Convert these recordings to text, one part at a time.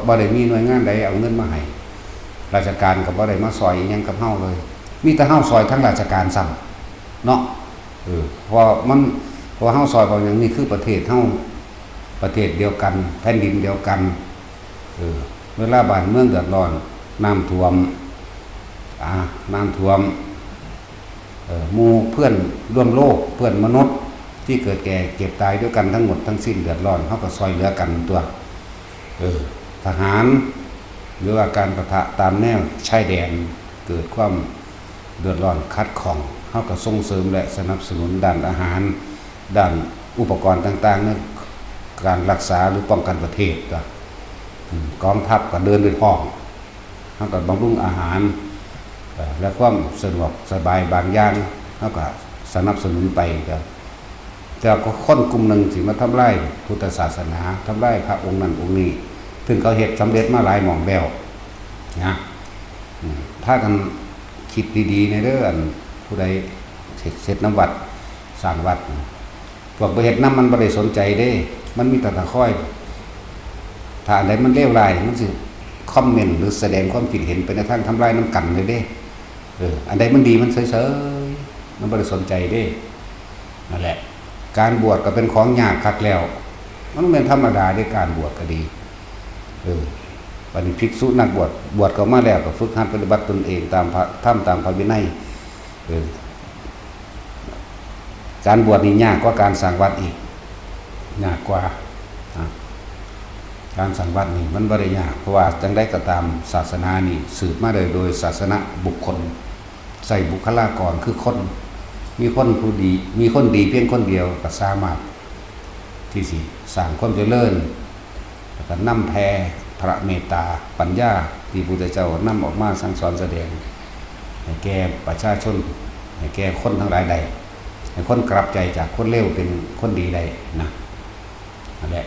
บ่ได้มีหน่วยงานใดเอาเงินมาให้ราชการก็บ่ได้มาซอยอิหยังกับเฮาเลยมีแต่เฮาซอยทั้งราชการซ้ำเนาะเพราะเฮาซอยเพราะอย่างนี้คือประเทศเฮาประเทศเดียวกันแผ่นดินเดียวกันเวลาบ้านเมืองเดือดร้อนน้ำท่วมหมู่เพื่อนร่วมโลกเพื่อนมนุษย์ที่เกิดแก่เก็บตายด้วยกันทั้งหมดทั้งสิ้นเดือดร้อนเฮาก็ซอยเหลือกันตัวทหารหรือว่าการปะทะตามแนวชายแดนเกิดความเดือดร้อนคัดของเฮาก็ส่งเสริมและสนับสนุนด้านอาหารด้านอุปกรณ์ต่างๆในการรักษาหรือป้องกันประเทศกองทัพก็เดินด้วยท้องเฮาก็บำรุงอาหารและความสะดวกสบายบางอย่างเฮาก็สนับสนุนไปแต่ก็คนกลุ่มหนึ่งสิมาทำลายพุทธศาสนาทำลายพระองค์นั้นองค์นี้ถึงเขาเฮ็ดสำเร็จมาหลายหม่องแล้วนะถ้ากันคิดดีๆในเรื่องผู้ใดเสร็จน้ำวัดสร้างวัดพวกไปเฮ็ดน้ำมันบ่ได้สนใจเด้มันมีแต่ตะค่อยถ้าอันใดมันเลวร้ายมันสิคอมเมนต์หรือแสดงความคิดเห็นไปในทางทำลายน้ำกันเลยเด้อันใดมันดีมันเฉยๆมันบ่ได้สนใจเด้นั่นแหละการบวชก็เป็นของยากคักแล้วมันเป็นธรรมดาในการบวชก็ดีวันนี้ภิกษุนักบวชก็มาแล้วก็ฝึกหัดปฏิบัติตนเองตามพระธรรมตามพระวินัยการบวชนี่ยากกว่าการสร้างวัดอีกยากกว่าการสร้างวัดนี่มันบ่ได้ยากเพราะว่าจังได้ก็ตามศาสนานี่สืบมาโดยศาสนาบุคคลใส่บุคลากรคือคนมีคนผู้ดีมีคนดีเพียงคนเดียวก็สามารถที่สิสร้างความเจริญแล้วก็นำแผ่พระเมตตาปัญญาที่พระพุทธเจ้านำออกมาสั่งสอนแสดงให้แก่ประชาชนให้แก่คนทั้งหลายใดให้คนกลับใจจากคนเลวเป็นคนดีได้นะนั่นแหละ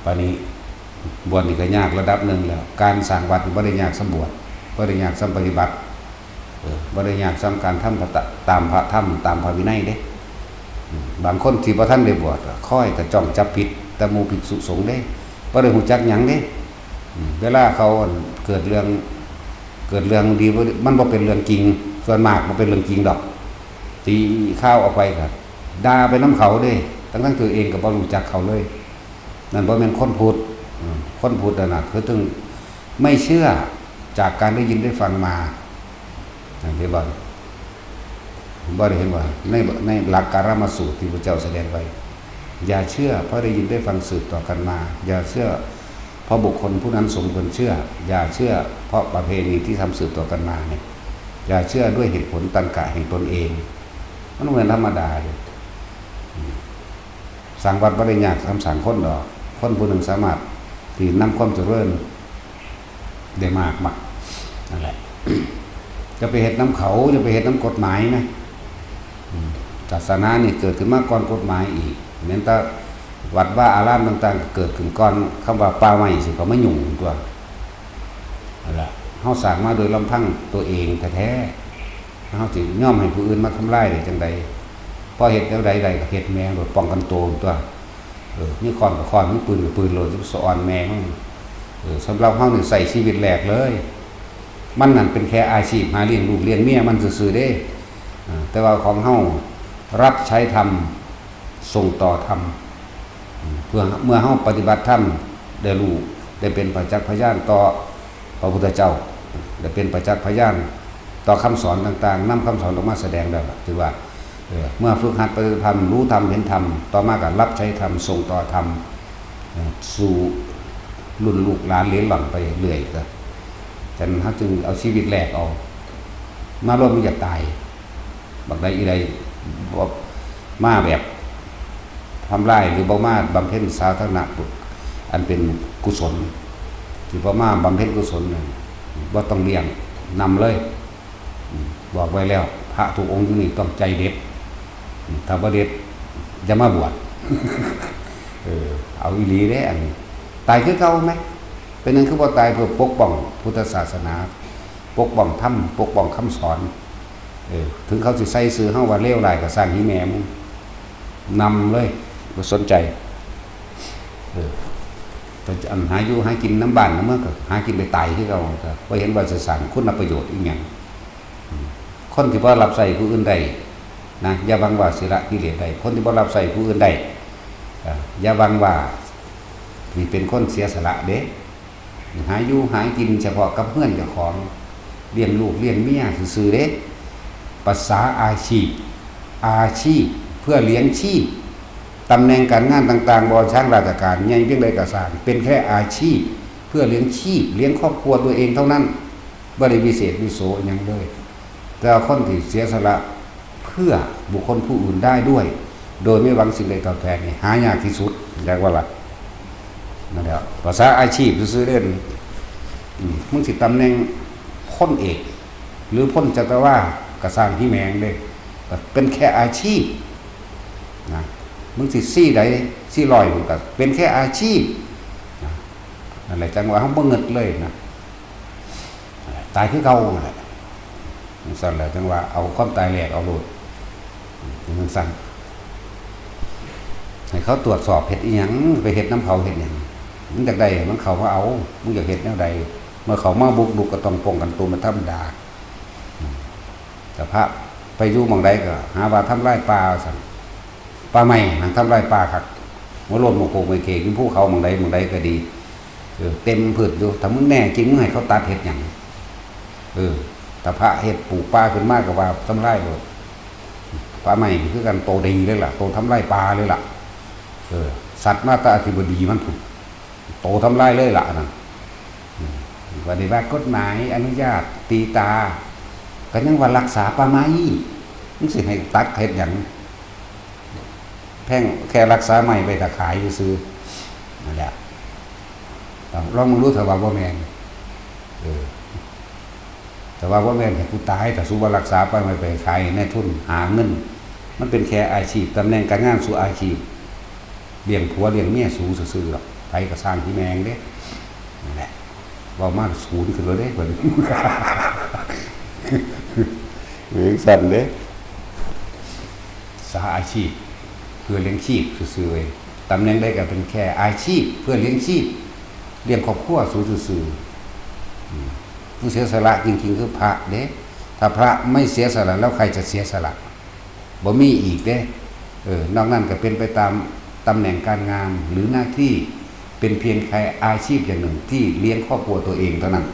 ปานนี้บวชนี่ก็ยากระดับหนึ่งแล้วการสร้างวัดบ่ได้ยากสำบวชบ่ได้ยากสำปฏิบัติบ่ได้ยากสำการทำตามพระธรรมตามพระวินัยเด้บางคนที่บ่ทันได้บวชค่อยแต่จ้องจับผิดแต่หมู่ภิกษุสงฆ์เด้บ่ได้รู้จักหยังเด้เวลาเขาเกิดเรื่องดีมันบ่เป็นเรื่องจริงส่วนมากมันเป็นเรื่องจริงดอกตีข้าวออกไปก็ด่าไปน้ำเขาเด้ทั้งตัวเองก็บ่รู้จักเขาเลยนั่นบ่แม่นคนพูดน่ะคือถึงไม่เชื่อจากการได้ยินได้ฟังมาอย่างที่บอกบ่ได้เห็นว่าในหลักการมสูตรที่พระเจ้าแสดงไว้อย่าเชื่อเพราะได้ยินได้ฟังสืบต่อกันมาอย่าเชื่อเพราะบุคคลผู้นั้นสมควรเชื่ออย่าเชื่อเพราะประเพณีที่ทำสืบต่อกันมาเนี่ยอย่าเชื่อด้วยเหตุผลตรรกะแห่งตนเองมันเหมือนธรรมดาเลยสร้างวัดบ่ได้ยากสร้างคนดอกคนผู้หนึ่งสามารถที่นำความเจริญได้มากนั่นแหละจะไปเฮ็ดน้ำเขาจะไปเฮ็ดน้ำกฎหมายไหมศาสนานี่เกิดขึ้นมาก่อนกฎหมายอีกเหมือนแต่วัดว่าอารามต่างๆเกิดขึ้นก่อนคำว่าป่าไม้สิเขาไม่ยุ่งตัวนั่นแหละเฮาสร้างมาโดยลำพังตัวเองแท้ๆเฮาสิย่อมให้ผู้อื่นมาทำลายได้จังใดพอเฮ็ดแล้วใดๆก็เฮ็ดแม่งโดยป้องกันตัวมีค้อนกับค้อนมีปืนกับปืนโหลดสิสอนแม่งสำหรับเฮานี่ใส่ชีวิตแหลกเลยมันนั่นเป็นแค่อาชีพหาเลี้ยงลูกเลี้ยงเมียมันซื่อๆเด้แต่ว่าของเฮารับใช้ธรรมส่งต่อธรรมเพื่อเมื่อเฮาปฏิบัติธรรมได้รู้ได้เป็นประจักษ์พยานต่อพระพุทธเจ้าได้เป็นประจักษ์พยานต่อคำสอนต่างๆนำคำสอนออกมาแสดงแล้วถือว่าเมื่อฝึกหัดปฏิบัติธรรมรู้ธรรมเห็นธรรมต่อมาก็รับใช้ธรรมส่งต่อธรรมสู่รุ่นลูกหลานเลี้ยงหลังไปเรื่อยๆฉะนั้นเขาจึงเอาชีวิตแรกเอามาร่วมไม่อยากตายบางใดอีใดมาแบบทำลายหรือบ่มาบำเพ็ญสาธารณบุญอันเป็นกุศลที่บ่มาบำเพ็ญกุศลบ่ต้องเลี้ยงนำเลยบอกไว้แล้วพระทุกองค์ที่นี่ต้องใจเด็ดถ้าบ่เด็ดจะมาบวชเอาอีหลีเด้อันนี้ตายคือเก่าไหมเป็นนั้นคือว่าตายเพื่อปกป้องพุทธศาสนาปกป้องธรรมปกป้องคำสอนถึงเขาสิใส่ซื้อเฮาว่าเลวร้ายก็สร้างหิแม่มึง นำเลยบ่สนใจ แต่อันหาอยู่หากินน้ำบ้านน้ำเมื่อก็หากินไปตายที่เราก็เห็นว่าจะสั่งคุณประโยชน์อีกอย่างคนที่ว่ารับใส่ผู้อื่นใดนะอย่าบังว่าศิละกิเลสใดคนที่ว่ารับใส่ผู้อื่นใดอย่าบังว่านี่เป็นคนเสียสละเด้หาอยู่หากินเฉพาะกับเพื่อนเจ้าของเลี้ยงลูกเลี้ยงเมียซื่อๆเด้ภาษาอาชีพเพื่อเลี้ยงชีพตำแหน่งการงานต่างๆบริช่างราชการใหญ่เพียงใดก็สร้างเป็นแค่อาชีพเพื่อเลี้ยงชีพเลี้ยงครอบครัวตัวเองเท่านั้นบ่ได้วิเศษวิโสอย่างเลยแต่คนที่เสียสละเพื่อบุคคลผู้อื่นได้ด้วยโดยไม่หวังสิ่งใดตอบแทนนี่หายากที่สุดเรียกว่าอะไรนั่นแหละภาษาอาชีพซื่อๆเด่นมึงสิตำแหน่งพ้นเอกหรือพ้นจักรวาลกระสร้างที่แมงเลยเป็นแค่อาชีพนะมึงสิซี่ใดซี่ลอยมึงก็เป็นแค่อาชีพนั่นแหละจังหวะเขาบ่เงิดเลยนะตายคือเก่าแหละสั่นแหละจังหวะเอาความตายแหลกเอาโลดมันสั่นให้เขาตรวจสอบเห็ดอีหยังไปเห็ดน้ำเขาเห็ดอย่างมึงจากใดมันเขามาเอามึงอยากเห็ดแนวใดเมื่อเขามาบุกก็ต้องป้องกันตัวมันธรรมดาแต่พระไปอยู่มองใดก็หาว่าทำไร่ปลาสั่นปลาใหม่หางทำไร่ปลาครับหัวโลนโมโกไม่เกขึ้นภูเขามองใดก็ดีเต็มผืดอยู่ถ้ามึงแน่จริงมึงให้เขาตัดเห็ดอย่างแต่พระเห็ดปลูกปลาขึ้นมากกับว่าทำไร่เลยปลาใหม่คือกันโตดีเลยล่ะโตทำไร่ปลาเลยล่ะสัตว์มาตาอธิบดีมันถูกโตทำไร่เลยล่ะนะวันนี้ว่ากฎหมายอนุญาตตีตาก็ยังว่ารักษาป่าไม้นี่สิให้ตัดเห็ดอย่างแพ่งแค่รักษาใหม่ไปตะขายซื้อนั่นแหละลองมึงรู้เถอะว่าแมนแต่ว่าแมนให้กูตายแต่สู้ว่ารักษาไปไม่ไปขายแน่ทุนหาเงินมันเป็นแค่อาชีพตำแหน่งการงานสู่อาชีพเลี้ยงผัวเลี้ยงเมียสูงซื่อๆหรอกใครก็สร้างที่แมงเด้นั่นแหละว่ามาศูนย์ขึ้นเลยเด้เหมือนเหมือนสั่นเด้สาอาชีพเพื่อเลี้ยงชีพซื่อๆตำแหน่งได้ก็เป็นแค่อาชีพเพื่อเลี้ยงชีพเลี้ยงครอบครัวสูงซื่อผู้เสียสละจริงๆคือพระเด้ถ้าพระไม่เสียสละแล้วใครจะเสียสละบ่มีอีกเด้นอกนั้นก็เป็นไปตามตำแหน่งการงานหรือหน้าที่เป็นเพียงแค่อาชีพอย่างหนึ่งที่เลี้ยงครอบครัวตัวเองเท่านั้น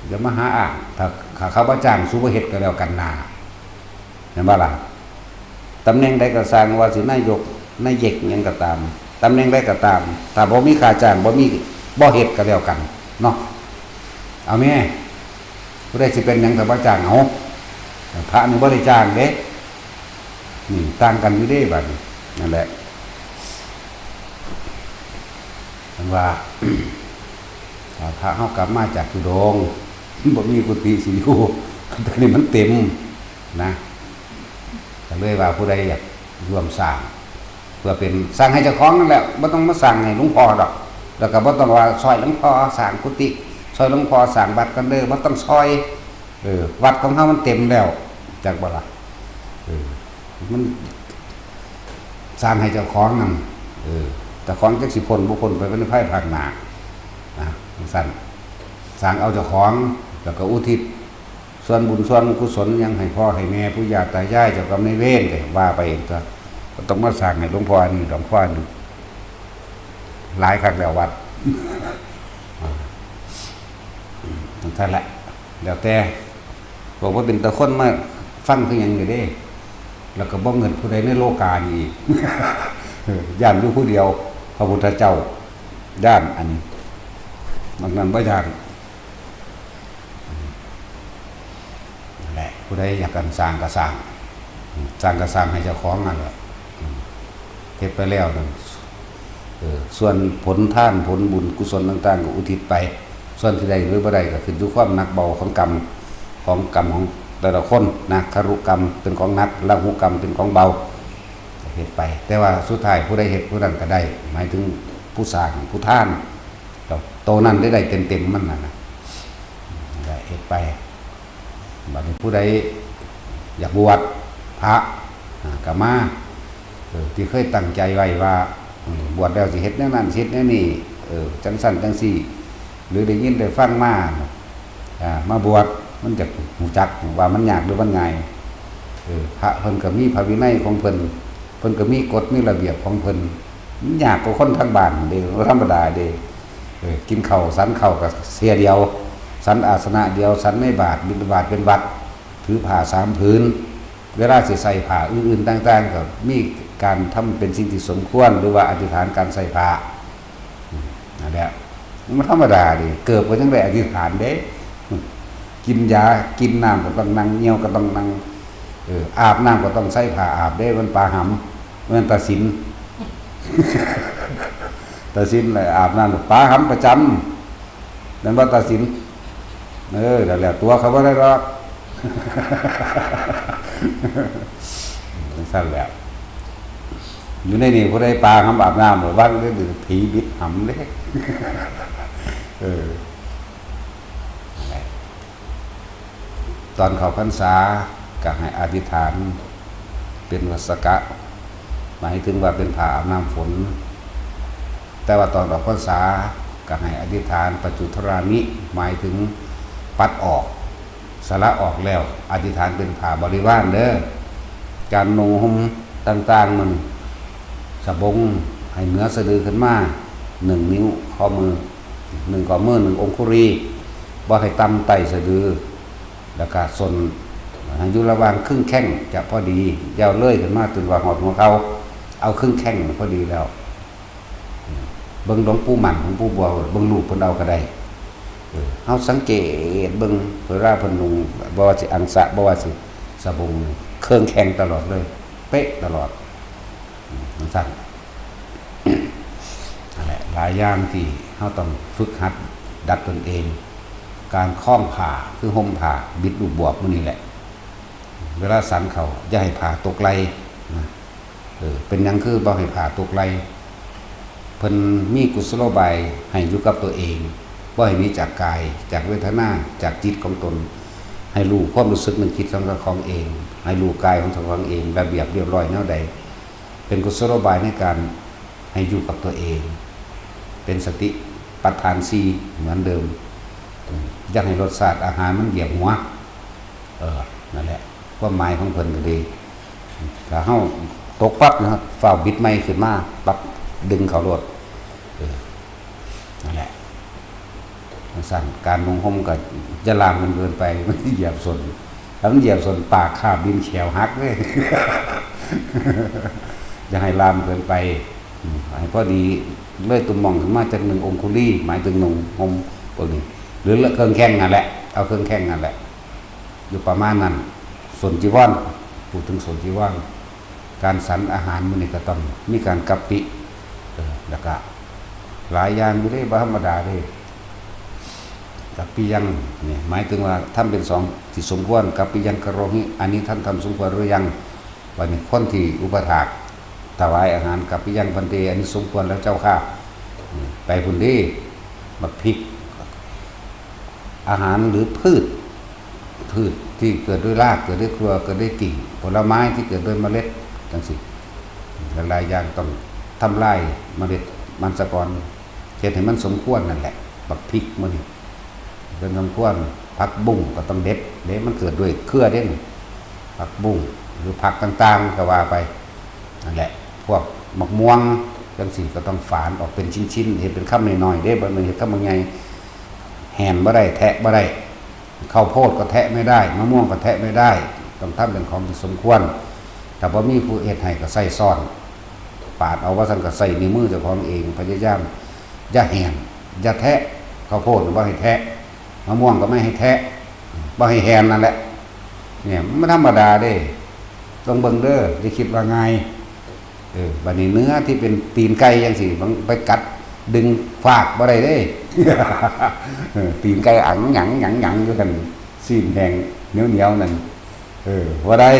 อย่ามาหาอ่างถ้าเขาว่าจ้างซูเปอร์เฮดก็แล้วกันนาเห็นบ่ล่ะตำแหน่งใดก็สร้างว่าสินายกนายเยกยังก็ตามตำแหน่งใดก็ตามถ้าบ่มีค่าจ้างบ่เฮ็ดก็แล้วกันเนาะเอาแม่ผู้ใดสิเป็นหยังถ้าบ่จ้างเอาพระนี่บ่ได้จ้างเด้นี่ต่างกันอยู่เด้บัดนี้นั่นแหละว่าพระเฮากลับมาจากทุดงบ่มีกุฏิสิอยู่ตอนนี้มันเต็มนะก็เลยว่าผู้ใดอยากร่วมสร้างเพื่อเป็นสร้างให้เจ้าของนั่นแหละบ่ต้องมาสร้างให้หลวงพ่อดอกแล้วก็บ่ต้องว่าซอยหลวงพ่อสร้างกุฏิซอยหลวงพ่อสร้างวัดกันเด้อบ่ต้องซอยวัดของเฮามันเต็มแล้วจักบ่ล่ะมันสร้างให้เจ้าของนั่นเจ้าของจักสิพ้นบ่พ้นไปเป็นไผภาคหน้านะสั่นสร้างเอาเจ้าของแล้วก็อุทิศส่วนบุญส่วนกุศลยังให้พ่อให้แม่ผู้ญาติตายายเจ้ากรรมนายเวรก็ว่าไปเองก็ต้องมาสร้างให้หลวงพ่อนี่หลวงพ่อนี่หลายครั้งแล้ววัดนั่นแหละแล้วแต่บอกว่าเป็นตะคนมาฟังคือหยังอยู่เด้แล้วก็บ่เงินผู้ใดในโลกานี้อีกย่านอยู่ผู้เดียวพระพุทธเจ้าย่านอันนี้บางนั้นบ่ย่านนั่นแหละผู้ใดอยากกันสร้างก็สร้างให้เจ้าของนั่นแหละเฮ็ดไปแล้วนั่นส่วนผลทานผลบุญกุศลต่างๆก็อุทิศไปส่วนที่ใดหรือบ่ได้ก็ขึ้นอยู่ความหนักเบาของกรรมของแต่ละคนนะคารุกรรมเป็นของหนักละหุกรรมเป็นของเบาเฮ็ดไปแต่ว่าสุดท้ายผู้ใดเฮ็ดผู้นั้นก็ได้หมายถึงผู้สร้างผู้ทานโตนั้นได้เต็มมันน่ะนะได้เฮ็ดไปบัดนี้ผู้ใดอยากบวชพระก็มาที่เคยตั้งใจไว้ว่า บวชแล้วสิเฮ็ดแนวนั้นสิเฮ็ดแนวนี้จังซั่นจังซี่หรือได้ยินได้ฟังมาบวชมันจะรู้จักว่ามันยากหรือมันง่ายพระเพิ่นก็มีพระวินัยของเพิ่นก็มีกฎมีระเบียบของเพิ่นมันยากกว่าคนทางบ้านเด้ธรรมดาเด้กินข้าวสันข้าวก็เสียเดียวสันอาสนะเดียวสันในบาทบิณฑบาตเป็นวัดถือผ้า3ผืนเวลาสิใส่ผ้าอื่นๆต่างๆก็มีการทำเป็นสิ่งที่สมควรหรือว่าอธิษฐานการใส่ผ้านั่นแหละมันธรรมดาดิเกิดก็จังได้อธิษฐานเด้กินยากินน้ำก็ต้องนั่งเหี่ยวก็ต้องนั่งอาบน้ำก็ต้องใส่ผ้าอาบเด้มันปาหำมันตาสิน ตาสินเลยอาบน้ำปาหำประจำนั่นว่าตาสินแต่แล้วตัวเขาว่าได้หรอก สั้นแล้วอยู่ในนี่ผู้ใดปลาหำอาบน้ำหรือบ้านได้ดือผีบิดหำเล็กตอนเขาพรรษาก็ให้อธิษฐานเป็นวัสกะหมายถึงว่าเป็นผ้าอาบน้ำฝนแต่ว่าตอนออกพรรษาก็ให้อธิษฐานปัจจุทรามิหมายถึงปัดออกสละออกแล้วอธิษฐานเป็นผ้าบริวารเด้อการนุ่งห่มต่างๆมันสบงให้เหนือสะดือขึ้นมา1 นิ้วข้อมือ1ข้อมือ1องคุรีบ่ให้ต่ำไต่สะดือแล้วก็ส่วนอยู่ระหว่างครึ่งแข้งจะพอดียาวเลื่อยขึ้นมาจนว่าหอดหัวเขาเอาครึ่งแข้งพอดีแล้วเบิ่งหลวงปู่หมั่นของปู่บัวเบิ่งรูปเพิ่นเอาก็ได้เฮาสังเกตเบิ่งเพิ่นว่าเพิ่นนุ่งบ่ว่าสิอังสะบ่ว่าสิสบงเครื่องแข็งตลอดเลยเป๊ะตลอดสั้นนั่นแหละหลายอย่างที่เฮาต้องฝึกหัดดัดตนเองการคล้องผ้าคือห่มผ้าบิดลูกบวบมื้อนี้แหละเวลาสันเขาอย่าให้ผ้าตกไหลนะเป็นหยังคือบ่ให้ผ้าตกไหลเพิ่นมีกุศโลบายให้อยู่กับตัวเองบ่ให้มีจากกายจากเวทนาจากจิตของตนให้รู้ความรู้สึกนึกคิดของเองให้รู้กายของตัวเองระเบียบเรียบร้อยแนวใดเป็นกุศโลบายในการให้อยู่กับตัวเองเป็นสติปัฏฐาน4เหมือนเดิมอยากให้รสชาติอาหารมันเหยียบหัวนั่นแหละความหมายของเพิ่นก็ดีถ้าเฮาตกปั๊บนะครับฝ้าบิดไม้ขึ้นมาปั๊บดึงเขาโลดนั่นแหละสั่นการนุ่งห่มก็จะลามเกินไปมันเหยียบส่วนแล้วมันเหยียบส่วนปากคาบดินแขวหักเลย อย่าให้ลามเกินไปให้พอดีเลื่อยตุ่มมองขึ้นมาจาก1องคุลีหมายถึงนุ่งห่มพวกนี้หรือเครื่องแข้งนั่นแหละเอาเครื่องแข้งนั่นแหละอยู่ประมาณนั้นส่วนจีวรพูดถึงส่วนจีวรการสรรอาหารมื้อนี้ก็ต้องมีการกัปปิแล้วก็หลายอย่างอยู่ได้บ่ธรรมดาเด้กัปปิยังนี่หมายถึงว่าทำเป็น2ที่สมควรกัปปิยังกะโรหิอันนี้ท่านทำสมควรหรือยังวันนี้คนที่อุปถากถวายอาหารกัปปิยังพันเตอันนี้สมควรแล้วเจ้าค่ะไปพุ่นดีบักพริกอาหารหรือพืชที่เกิดด้วยรากเกิดด้วยเครือเกิดด้วยกิ่งผลไม้ที่เกิดด้วยเมล็ดจังสิหลายอย่างต้องทำลายเมล็ดมันสะกอนเฮ็ดให้มันสมควรนั่นแหละบักพริกมื้อนี้เป็นสมควรผักบุ้งก็ต้องเด็ดมันเกิดด้วยเครือเด้งผักบุ้งหรือผักต่างๆก็ว่าไปนั่นแหละพวกมะม่วงจังสิก็ต้องฝานออกเป็นชิ้นๆเฮ็ดเป็นคำน้อยๆเด้บ่แม่นเฮ็ดคำใหญ่แห่นบ่ได้แทะบ่ได้ข้าวโพดก็แทะไม่ได้มะม่วงก็แทะไม่ได้ต้องทำเป็นของที่สมควรแต่ว่ามีผู้เฮ็ดให้ก็ใส่ซ่อนปาดเอาว่าซั่นก็ใส่ในมือเจ้าของเองพยายามอย่าแห่นอย่าแทะข้าวโพดบ่ให้แทะมะม่วงก็ไม่ให้แทะบ่ให้แห่นนั่นแหละเนี่ยมันธรรมดาเด้ต้องเบิ่งเด้ออย่าคิดว่าง่ายบัดนี้เนื้อที่เป็นตีนไก่จังซี่บางไปกัดดึงฟากบ่ได้เด้ตีนไก่อังหยังอยู่กันซีนแดงเหนียวนั่นว่าได้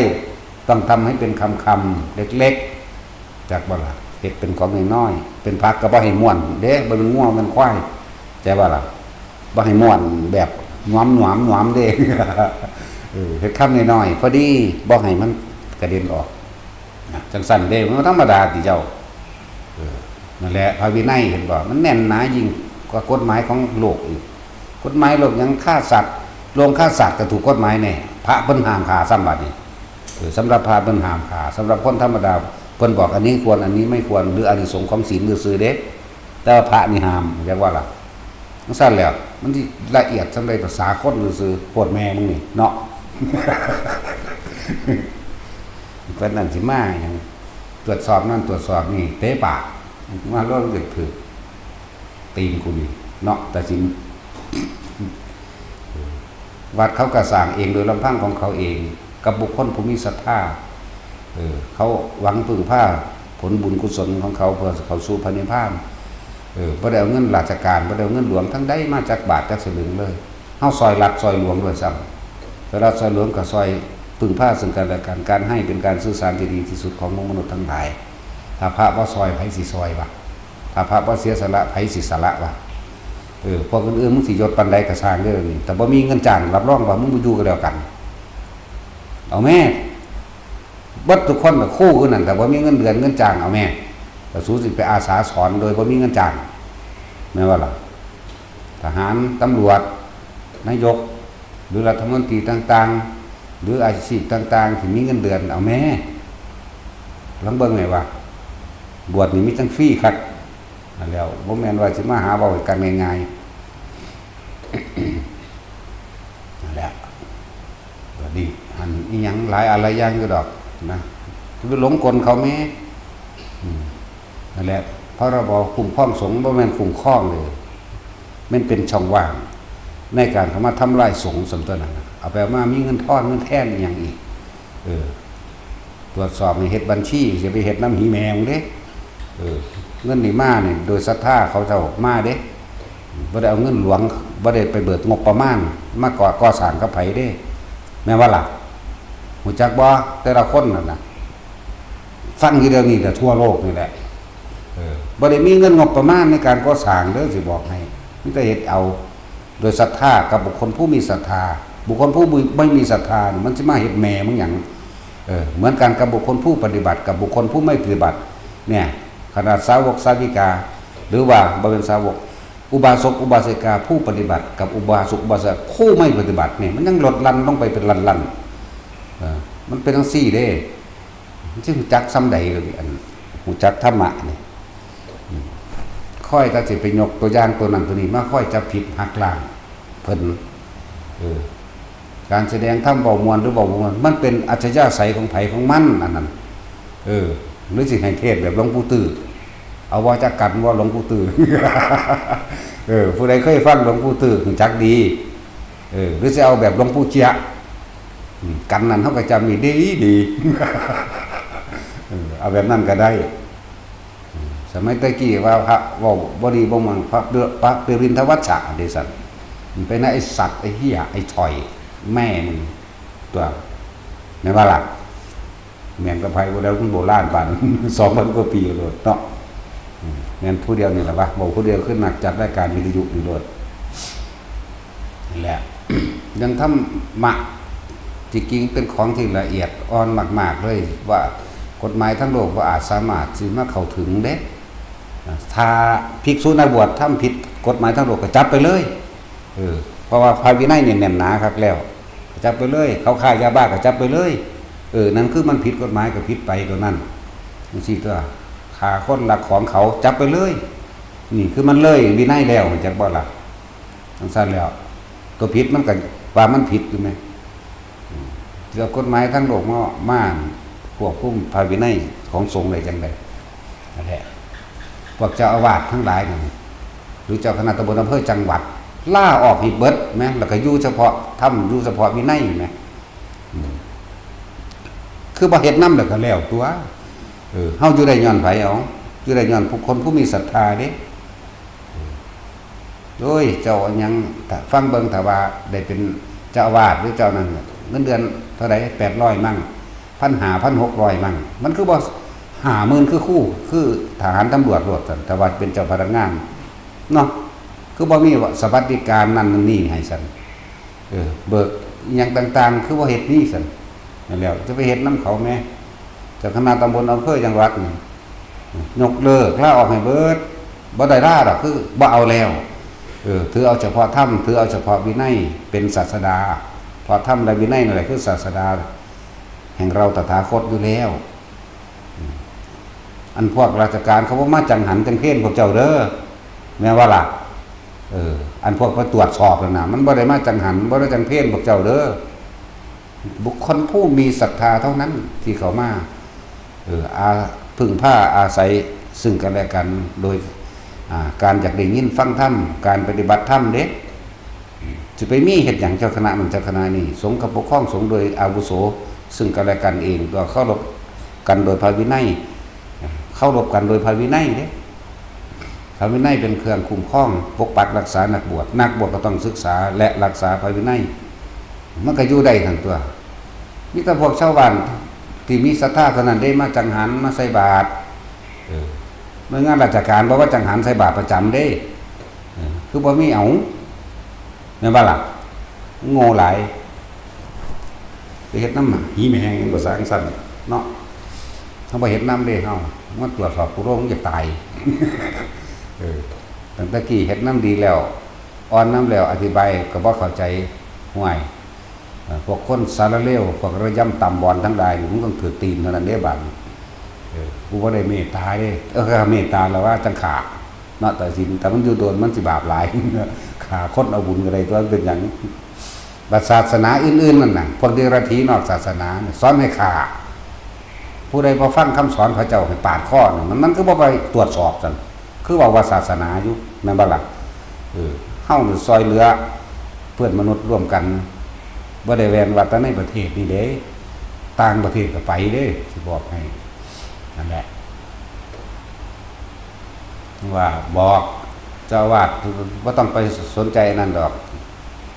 ต้องทำให้เป็นคำเล็กๆจากบ่ล่ะเฮ็ดเป็นของน้อยๆเป็นผักก็บ่ให้ม่วนเด้บ่มันง่วงมันควายแต่บ่ล่ะบ่ให้ม่วนแบบหนวมเด้เฮ็ดคำน้อยๆพอดีบ่ให้มันกระเด็นออกจังสั่นเด้มันธรรมดาติเจ้า นั่นแหละพระวินัยเห็นบ่มันแน่นหนายิ่งกว่ากฎหมายของโลกอีกกฎหมายโลกยังฆ่าสัตว์ลงฆ่าสัตว์ก็ถูกกฎหมายแน่พระเพิ่นห้ามฆ่าซ้ำบัดนี้สำหรับพระเพิ่นห้ามฆ่าสำหรับคนธรรมดาเพิ่นบอกอันนี้ควรอันนี้ไม่ควรหรืออานิสงส์ของศีลซื่อๆเด้แต่ว่าพระนี่ห้ามเรียกว่าล่ะมันสั้นแล้วมันที่ละเอียดสำหรับภาษาคนซื่อๆโคตรแม่มึงนี่เนาะ เพิ่นนั่นสิมาหยังตรวจสอบนั่นตรวจสอบนี่เตะปากมาโลดเกิดถือตีนกูนี่เนาะแต่สิวัดเขาก็สร้างเองโดยลำพังของเขาเองกับบุคคลผู้มีศรัทธาเขาหวังพึ่งผ้าผลบุญกุศลของเขาเพื่อเขาสู่พระนิพพานบ่ได้เอาเงินราชการบ่ได้เอาเงินหลวงทั้งได้มาจากบาทจากสลึงเลยเฮาซอยรัฐซอยหลวงด้วยซ้ำแต่รัฐซอยหลวงก็ซอยพึ่งผ้าซึ่งกันและกันการให้เป็นการสื่อสารที่ดีที่สุดของมนุษย์ทั้งหลายถ้าพระบ่ซอยไผสิซอยวะถ้าพระบ่เสียสละไผสิสละวะพวกอื่นๆมึงสิยศปานใดก็สร้างเด้อนี่แต่บ่มีเงินจ้างรับรองว่ามึงบ่อยู่ก็แล้วกันเอาแม่บัดทุกคนก็คู่คือนั่นแต่บ่มีเงินเดือนเงินจ้างเอาแม่ก็สู้สิไปอาสาสอนโดยบ่มีเงินจ้างแม่ว่าล่ะทหารตำรวจนายกหรือรัฐมนตรีต่างๆหรืออาชีพต่างๆที่มีเงินเดือนเอาแม่ลองเบิ่งแม่ว่าบวชนี่มีจังฟรีคักนั่นแล้วบ่แม่นว่าสิมาหาเว้ากันง่ายๆนั่นแหละก็ดีอันอีหยังหลายอะไรอย่างอยู่ดอกนะคือหลงกลเขาแม่นั่นแหละพรบคุ้มครองสงฆ์บ่แม่นคุ้มครองเลยมันเป็นช่องว่างในการเข้ามาทำลายสงฆ์สมตัวนั้นเอาไปมามีเงินทอนเงินแทนอีหยังอีกตรวจสอบให้เฮ็ดบัญชีสิไปเฮ็ดน้ำหีแมวเด้เงินนี่มานี่โดยศรัทธาเขาเจ้ามาเด้บ่ได้เอาเงินหลวงบ่ได้ไปเบิกงบประมาณมาก่อสร้างกับไผเด้แม่ว่าล่ะรู้จักบ่แต่ละคนนั่นน่ะฟังอยู่เดี๋ยวนี้แต่ทั่วโลกนี่แหละบ่ได้มีเงินงบประมาณในการก่อสร้างเด้อสิบอกให้มีแต่เฮ็ดเอาโดยศรัทธากับบุคคลผู้มีศรัทธาบุคคลผู้ไม่มีศรัทธามันสิมาเฮ็ดแม่มึงหยังเหมือนกันกับบุคคลผู้ปฏิบัติกับบุคคลผู้ไม่ปฏิบัติเนี่ยขนาดสาวกสาวิกาหรือว่าบ่เป็นสาวกอุบาสกอุบาสิกาผู้ปฏิบัติกับอุบาสกอุบาสิกาผู้ไม่ปฏิบัติเนี่ยมันยังลดลั่นลงไปเป็นลั่นมันเป็นทั้ง4เด้ซึ่งจักซ้ำใดเลยอันหูจักธรรมะนี่ค่อยถ้าสิไปยกตัวอย่างตัวนั้นตัวนี้มาค่อยจะผิดหักล้างเพิ่นการแสดงธรรมเบามวลหรือเบามวลมันเป็นอัจฉริยะใสของไผของมันอันนั้นหรือสิให้เทศแบบหลวงปู่ตื้อเอาว่าจักกันว่าหลวงปู่ตื้อผู้ใดเคยฟังหลวงปู่ตื้อจักดีหรือจะเอาแบบหลวงปู่เจียกันนั้นเฮาก็จำดีเอาแบบนั้นก็ได้สมัยตะกี้ว่าพระว่าบ่ดีบ่มั่งพระเปรินทวัชชะเดซันมันเป็นไอ้สัตว์ไอ้เหี้ยไอ้ถอยแม่มึงตัวแม่ว่าล่ะแม่นกระไผบ่ได้คุณโบราณปาน 2,000 กว่าปีโลดเนาะแม่นผู้เดียวนี่แหละวะบ่ผู้เดียวขึ้นนักจัดรายการวิทยุนี่โลดนั่นแหละ ยังทำมะจริงๆเป็นของที่ละเอียดอ่อนมากๆเลยว่ากฎหมายทั้งโลกบ่อาจสามารถสิมาเข้าถึงเด้ถ้าภิกษุนักบวชทำผิดกฎหมายทั้งโลกก็จับไปเลยเพราะว่าพระวินัยเนี่ยแน่นหนาครับแล้วจับไปเลยเขาฆ่ายาบ้าก็จับไปเลยนั่นคือมันผิดกฎหมายก็ผิดไปตัวนั้นจังซี่ตัวฆ่าคนลักของเขาจับไปเลยนี่คือมันเลยวินัยแล้วจักบ่ล่ะจังซั่นแล้วตัวผิดมันก็ว่ามันผิดอยู่มั้ยเรื่องกฎหมายทั้งโลกมาควบคุมพระวินัยของสงฆ์ได้จังได๋นั่นแหละพวกเจ้าอาวาสทั้งหลายนี่หรือเจ้าคณะตำบลอำเภอจังหวัดล่าออกให้เบิดแม้แล้วก็อยู่เฉพาะทำอยู่เฉพาะวินัยแม้คือบ่เฮ็ดนำแล้วก็แล้วตัวเฮาอยู่ได้ย้อนไผเอาอยู่ได้ย้อนผู้คนผู้มีศรัทธาเด้โดยเจ้าหยังฟังเบิ่งถ้าว่าได้เป็นเจ้าอาวาสหรือเจ้านั้นเงินเดือนเท่าใด800มั่ง 1,500 1,600มั่งมันคือบ่50,000คือคู่คือทหารตำรวจโลดซั่นแต่ว่าเป็นเจ้าพนักงานเนาะคือบ่มีสวัสดิการนั่นนี่ให้ซั่นเบิกอิหยังต่างๆคือบ่เฮ็ดนี่ซั่นนั่นแล้วจะไปเฮ็ดนำเขาแม่เจ้าคณะตำบลอำเภอจังหวัดนี่ ยกเลิกลาออกให้เบิดบ่ได้ลาดอกคือบ่เอาแล้วถือเอาเฉพาะธรรมถือเอาเฉพาะวินัยเป็นศาสดาเพราะธรรมและวินัยนั่นแหละคือศาสดาแห่งเราตถาคตอยู่แล้วอันพวกราชการเขาบ่มาจังหันจังเพ่นพวกเจ้าเด้อแม้ว่าล่ะอันพวกมาตรวจสอบแล้วนะมันบ่ได้มาจังหันบ่ได้จังเพ่นพวกเจ้าเด้อบุคคลผู้มีศรัทธาเท่านั้นที่เขามาพึ่งผ้าอาศัยซึ่งกันและกันโดยการอยากได้ยินฟังธรรมการปฏิบัติธรรมเด้จะไปมีเหตุอย่างเจ้าคณะมันเจ้าคณะนี่สงฆ์กับปกครองสงฆ์โดยอาวุโสซึ่งกันและกันเองก็เข้ารบกันโดยพระวินัยเข้ารบกันโดยพระวินัยเด้พระวินัยเป็นเครื่องคุ้มครองปกปักรักษานักบวชก็ต้องศึกษาและรักษาพระวินัยมันก็อยู่ได้ทั้งตัวมีแต่พวกชาวบ้านที่มีศรัทธาเท่านั้นได้มาจังหันมาใส่บาตรเมื่องานราชการบอกว่าจังหันใส่บาตรประจำได้คือบ่มีเอาเนี่ยบ้าล่ะโง่หลายไปเฮ็ดน้ำหีแมงก็สร้างสรรค์เนาะเขาไปเฮ็ดน้ำเด้เฮามันตรวจสอบผู้โรคจะตายตั้งแต่กี้เฮ็ดน้ำดีแล้วอ่อนน้ำแล้วอธิบายก็บ่เข้าใจห่วยพวกคนสารเลวพวกระย่ำต่ำบอลทั้งหลายมันต้องถือตีนเท่านั้นเด้บาดกูบ่ได้เมตตาเด้เมตตาแล้วว่าจังขาเนาะแต่สินแต่มันอยู่โดนมันสิบาปหลายขาคนเอาบุญอะไรตัวเป็นอย่างศาสนาอื่นๆนั่นน่ะพวกเดรัจฉีนอกศาสนาสอนให้ขาผู้ใดพอฟังคำสอนพระเจ้าให้ปาดข้อมันก็บ่ไปตรวจสอบกันคือว่าศาสนาอยู่แม่นบ่ล่ะเฮาซอยเหลือเพื่อนมนุษย์ร่วมกันบ่ได้แวนว่าแต่ในประเทศนี่เด้ต่างประเทศก็ไปเด้สิบอกให้นั่นแหละว่าบอกเจ้าวาดว่าต้องไปสนใจนั่นดอก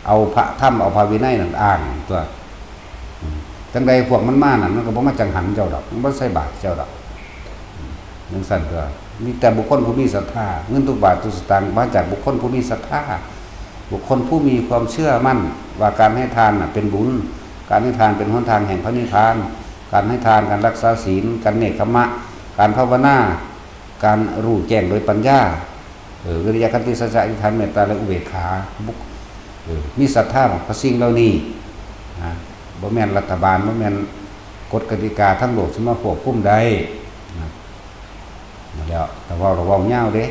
เอาพระธรรมเอาพระวินัยนั่นอ่านตัวจังใดพวกมันมานั่นมันก็บ่มาจังหันเจ้าดอกมันบ่ใส่บาตรเจ้าดอกจังซั่นตัวมีแต่บุคคลผู้มีศรัทธาเงินทุกบาททุกสตางค์มาจากบุคคลผู้มีศรัทธาบุคคลผู้มีความเชื่อมั่นว่าการให้ทานเป็นบุญการให้ทานเป็นหนทางแห่งพระนิพพานการให้ทานการรักษาศีลการเนกขมะการภาวนาการรู้แจ้งโดยปัญญาวิริยะขันติสัจจะอธิษฐานเมตตาและอุเบกขามีศรัทธาพระสิ่งเหล่านี้บ่แม่นรัฐบาลบ่แม่นกฎกติกาทั้งโลกสิมาควบคุมได้แล้วแต่ว่าเราเว้าเหย้าเด้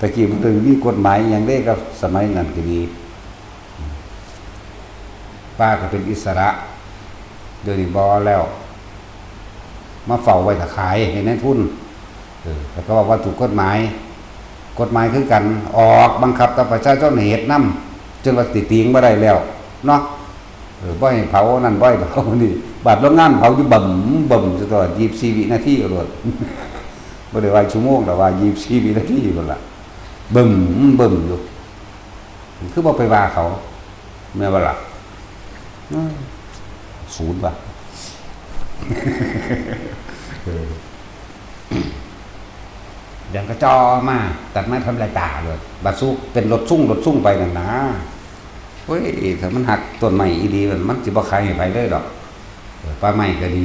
ตะกี้มันต้องมีกฎหมายอย่างเด้กับสมัยนั้นก็ดีป้าก็เป็นอิสระเดี๋ยวนี้บ่แล้วมาเฝ้าไว้ถ้าขายให้นายทุนแต่ก็ว่าถูกกฎหมายคือกันออกบังคับต่อประชาชนให้เฮ็ดนำจนว่าติติงบ่ได้แล้วเนาะบ่ให้เผานั่นบ่ให้เผานี่บาดโรงงานเผาอยู่บ่มซะตลอด24วินาทีก็โลดบ่ได้ว่าชั่วโมงแต่ว่า24วินาทีพุ่นล่ะบึ้มอยู่คือบ่ไปว่าเขาแม่ว่าล่ะศูนย์ป่ะอย่างกระจอมาตัดไม้ทำลายตาเลยบาซุกเป็นรถซุ่งไปนั่นนะเฮ้ยถ้ามันหักต้นไม้อีดีมันสิบ่ขายให้ไปเลยดอกป้าไม้ก็ดี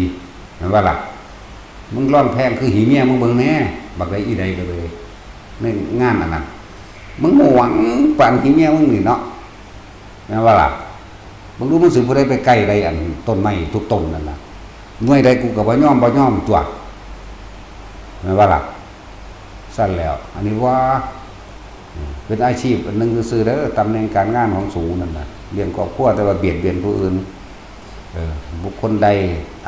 แม่ว่าล่ะมึงร่อนแพงคือหีเมียมึงเบิ่งแน่บักใดอีใดก็เลยในงานอันนั้นมึงหวังปานหีเมียมึงนี่เนาะแม่ว่าล่ะมึงรู้มึงสิบ่ได้ไปใกล้ใดอันต้นไม้ทุกต้นนั่นน่ะหน่วยใดกูก็บ่ยอมตัวแม่ว่าล่ะสั้นแล้วอันนี้ว่าเป็นอาชีพอันนึงซื่อๆเด้อตำแหน่งการงานของสูงนั่นน่ะเรียนครอบครัวแต่ว่าเบียดเบียนผู้อื่นบุคคลใด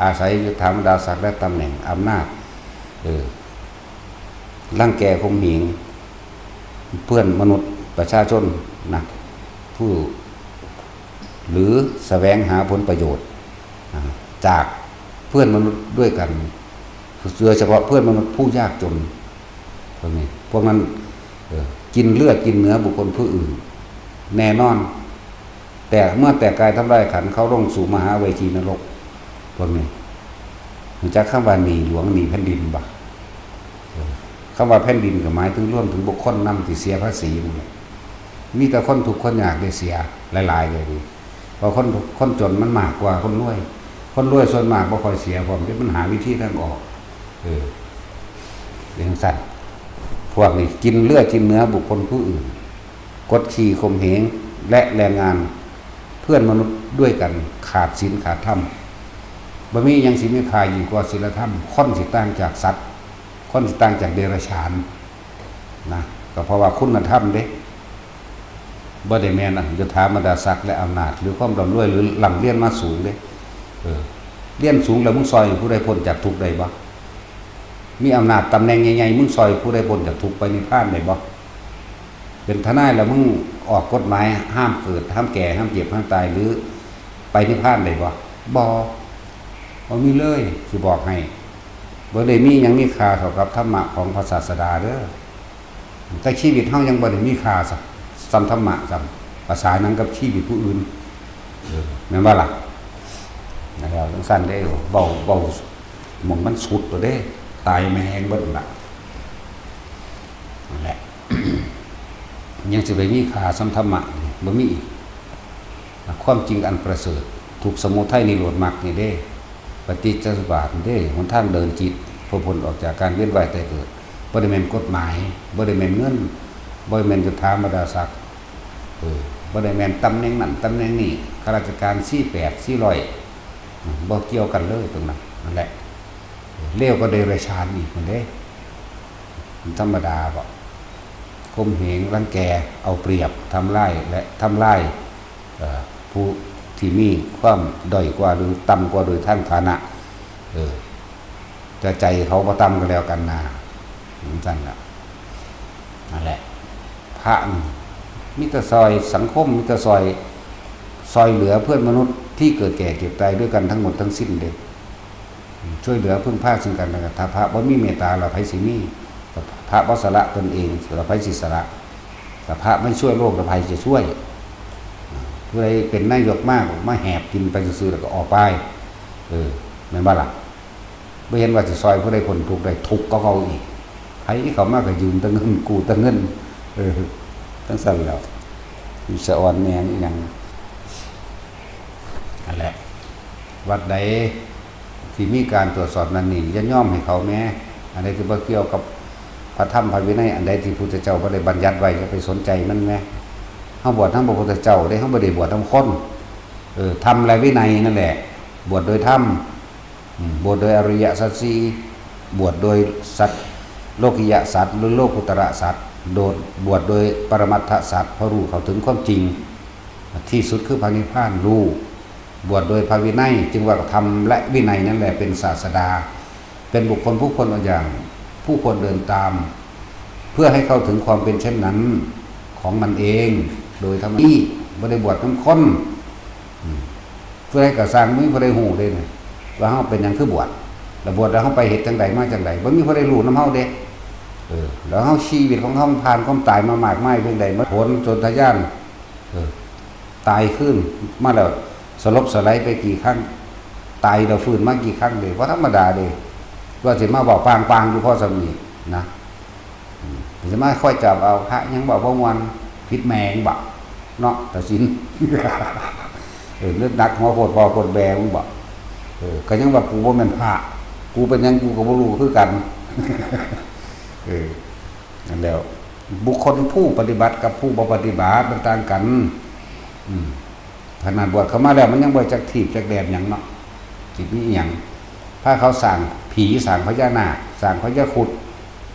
อาศัยยศถาบรรดาศักดิ์และตำแหน่งอำนาจรังแกข่มเหงเพื่อนมนุษย์ประชาชนนะผู้หรือแสวงหาผลประโยชน์จากเพื่อนมนุษย์ด้วยกันโดยเฉพาะเพื่อนมนุษย์ผู้ยากจนพวกนั้นกินเลือดกินเนื้อบุคคลผู้อื่นแน่นอนแต่เมื่อแต่กายทำลายขันเขาลงสู่มหาเวทีนรกพวกนี้มันจะคำว่าหนีหลวงหนีแผ่นดินบ่คำว่าแผ่นดินก็หมายถึงร่วมถึงบุคคลนำที่เสียภาษีมีแต่คนถูกคนอยากได้เสียหลายๆเลยดิเพราะคนจนมันมากกว่าคนรวยส่วนมากบ่ค่อยเสียผมที่มันหาวิธีทางออก อย่างสั่นพวกนี้กินเลือดกินเนื้อบุคคลผู้อื่นกดขี่ข่มเหงและแรงงานเพื่อนมนุษย์ด้วยกันขาดศีลขาดธรรมบ่มียังสิมีค่ายิ่งกว่าศีลธรรมค่อนสิต่างจากสัตว์ค่อนสิต่างจากเดรัจฉานนะก็เพราะว่าคุณธรรมเด้บ่ได้แม่นยศถาบรรดาศักดิ์และอำนาจหรือความร่ำรวยหรือหลังเรียนมาสูงเด้เรียนสูงแล้วมึงซอยผู้ใดพ้นจากทุกข์ได้บ่มีอำนาจตำแหน่งใหญ่ๆมึงซอยผู้ใดพ้นจากทุกข์ไปนิพพานได้บ่เป็นทนายแล้วมึงออกกฎหมายห้ามเกิดห้ามแก่ห้ามเจ็บห้ามตายหรือไปนิพพานได้บ่บ่มีเลยสิบอกให้บ่ได้มีหยังมีค่าเท่ากับธรรมะของพระศาสดาเด้อแต่ชีวิตเฮายังบ่ได้มีค่าซ้ำธรรมะซ้ำภาษานั้นกับชีวิตผู้อื่นแม่นบ่ล่ะนะครับจังซั่นได้เบาหม่องมันสุดตัวเด้ตายแม่งเบิดล่ะนั่นแหละ ยังสิไปมีค่าซ้ำธรรมะบ่มีอีกความจริงอันประเสริฐถูกสมุทัยนิโรธมรรคนี่เด้ปฏิจจสมุปบาทเด้หนทางเดินจิตพ้นออกจากการเวียนว่ายตายเกิดบ่ได้แม่นกฎหมายบ่ได้แม่นเงินบ่ได้แม่นยศถาบรรดาศักดิ์บ่ได้แม่นตำแหน่งนั้นตำแหน่งนี้ข้าราชการ48 400บ่เกี่ยวกันเลยตรงนั้นนั่นแหละเลวก็เดรัจฉานอีกนั่นเด้ธรรมดาบ่ข่มเหงรังแกเอาเปรียบทำร้ายและทำร้ายผู้ที่มีความด้อยกว่าหรือต่ำกว่าโดยทางฐานะจะใจเขาบ่ต่ำก็แล้วกันนะนั่นแหละนั่นแหละพระมิตรซอยสังคมมิตรซอยเหลือเพื่อนมนุษย์ที่เกิดแก่เก็บตายด้วยกันทั้งหมดทั้งสิ้นเด้ช่วยเหลือพึ่งพาซึ่งกันและกันถ้าพระบ่มีเมตตาเราไผสิมีพระบ่สละตนเองเราไผสิสละแต่พระไม่ช่วยโลกเราไผจะช่วยผู้ใดเป็นนายกมากมาแหบกินไปซื่อๆแล้วก็ออกไปแม่นบ่ล่ะบ่เห็นว่าสิซอยผู้ใดคนทุกข์ได้ทุกข์ก็เอาอีกไผเขามาก็ยืมแต่เงินกู้แต่เงินทั้งสั่นแล้วมีสะอ่อนแหน่อีหยังนั่นแหละวัดใดที่มีการตรวจสอบนั้นนี่อย่าย่อมให้เขาแม้อันใดที่บ่เกี่ยวกับพระธรรมพระวินัยอันใดที่พระพุทธเจ้าบ่ได้บัญญัติไว้ก็ไปสนใจมันแม้เฮาบวชทั้งพระพุทธเจ้าได้เฮาบ่ได้บวชทั้งคนธรรมและวินัยนั่นแหละบวชโดยธรรมบวชโดยอริยสัจสี่บวชโดยสัตว์โลกิยะสัตว์หรือโลกุตระสัตว์บวชโดยปรมัตถสัตว์เพราะรู้เข้าถึงความจริงที่สุดคือพระนิพพานรู้บวชโดยพระวินัยจึงว่าธรรมและวินัยนั่นแหละเป็นศาสดาเป็นบุคคลผู้คนอย่างผู้ควรเดินตามเพื่อให้เข้าถึงความเป็นเช่นนั้นของมันเองโดยธรรมนี้บ่ได้บวชทั้งคนเพื่อให้กระสร้างมีผู้ใดฮู้เด้ว่าเฮาเป็นหยังคือบวชแล้วบวชแล้วเฮาไปเฮ็ดจังไดมาจังไดบ่มีผู้ใดรู้นำเฮาเด้แล้วเฮาชีวิตของเฮาผ่านความตายมามากมายเพียงใดผลจนทะยานตายขึ้นมาแล้วสลบสลายไปกี่ครั้งตายแล้วฟื้นมากี่ครั้งเลยบ่ธรรมดาเด้ว่าสิมาบอกปางๆอยู่พอสำนี้นะสิมาค่อยจับเอาพระยังบอกบ่ม่วนผิดแมงบ่เนาะตัดสินเลือดนักหัวโพดพอโพดแบงบ่ก็ยังว่ากูบ่แม่นพระกูเป็นหยังกูก็บ่รู้คือกันนั่นแล้วบุคคลผู้ปฏิบัติกับผู้บ่ปฏิบัติมันต่างกันขนาดบวชเข้ามาแล้วมันยังบ่จักถีบจักแดดหยังเนาะสิมีหยังถ้าเขาสั่งผีสั่งพญานาคสั่งพญาครุฑ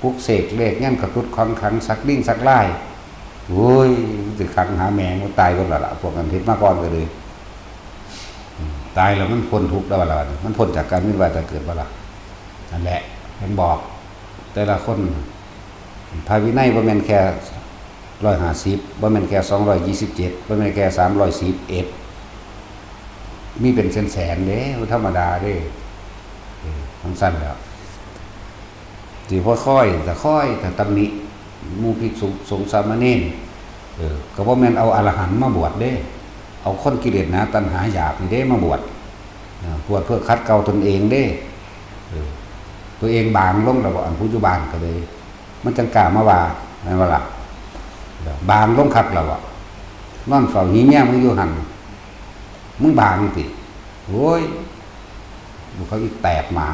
ปลุกเสกเลขงั้นกระตุดของขังสักดิ้งสักไล่โอ้ยสิขังหาแมงมันตายก่อนล่ะพวกนั้นเฮ็ดมาก่อนก็เลยตายแล้วมันพ้นทุกข์ได้บ่ล่ะมันพ้นจากการเวียนว่ายตายเกิดบ่ล่ะนั่นแหละเห็นบอกแต่ละคนพระวินัยบ่แม่นแค่150บ่แม่นแค่227บ่แม่นแค่311มีเป็นแสนๆเด้ธรรมดาเด้ทั้งสั้นแล้วสิค่อยๆแต่ตำหนิหมู่ภิกษุสงฆ์สามเณรก็บ่แม่นเอาอรหันต์มาบวชเด้เอาคนกิเลสนะตัณหาหยาบนี่เด้มาบวชเพื่อคัดเกลาตนเองเด้ตัวเองบางลงแล้วบ่อันผู้อยู่บ้านก็เลยมันจังกล้ามาว่าแม่นบ่ล่ะบางลงคักแล้วบ่นอนเฝ้าหีแย่มึงอยู่หั่นมึงบางติโอ้ยเขาอีแตกหมา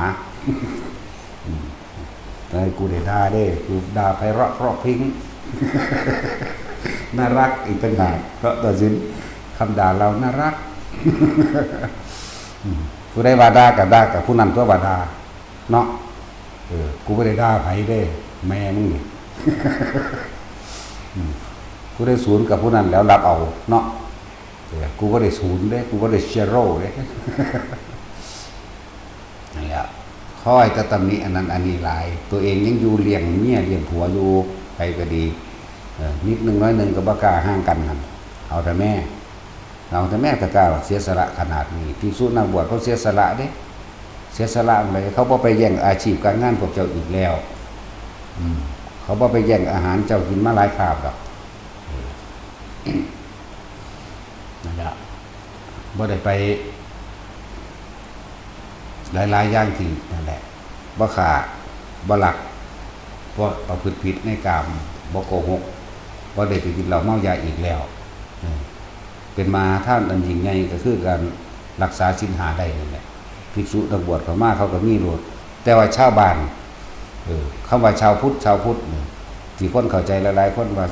กูได้ด่าเด้กูด่าไพเราะเพราะพริ้ง น่ารักอีกเป็นหากเพราะตัดสินคำด่าเราน่ารัก ผู้ได้ว่าด่ากับผู้นั้นตัวว่าด่าเนาะกูไม่ได้ด่าไผเด้แม่มึงนี่ กูได้ศูนย์กับผู้นั้นแล้วรับเอาเนาะกูก็ได้ศูนย์เด้กูก็ได้เชโร่เด้ นั่นแหละค่อยจะตำหนิอันนั้นอันนี้หลายตัวเองยังอยู่เลี้ยงเมียเลี้ยงผัวอยู่ไปก็ดีนิดนึงน้อยนึงก็บ่กล้าห่างกันนั่นเอาแต่แม่ก็กล้าเสียสละขนาดนี้ภิกษุนักบวชเขาเสียสละเด้เสียสละอะไรเขาบ่ไปแย่งอาชีพการงานพวกเจ้าอีกแล้วเขาบ่ไปแย่งอาหารเจ้ากินมาหลายคาบดอกนั่นแหละบ่ได้ไปหลายอย่างที่นั่นแหละบ่ฆ่าบ่ลักบ่ประพฤติผิดในกามบ่โกหกบ่ได้ไปกินเหล้าเมายาอีกแล้วเป็นมาท่านอันยิ่งใหญ่ก็คือการรักษาศีล5ได้นั่นแหละภิกษุนักบวชเข้ามาเขาก็มีโลดแต่ว่าชาวบ้านคำว่าชาวพุทธที่คนเข้าใจหลายๆคนว่า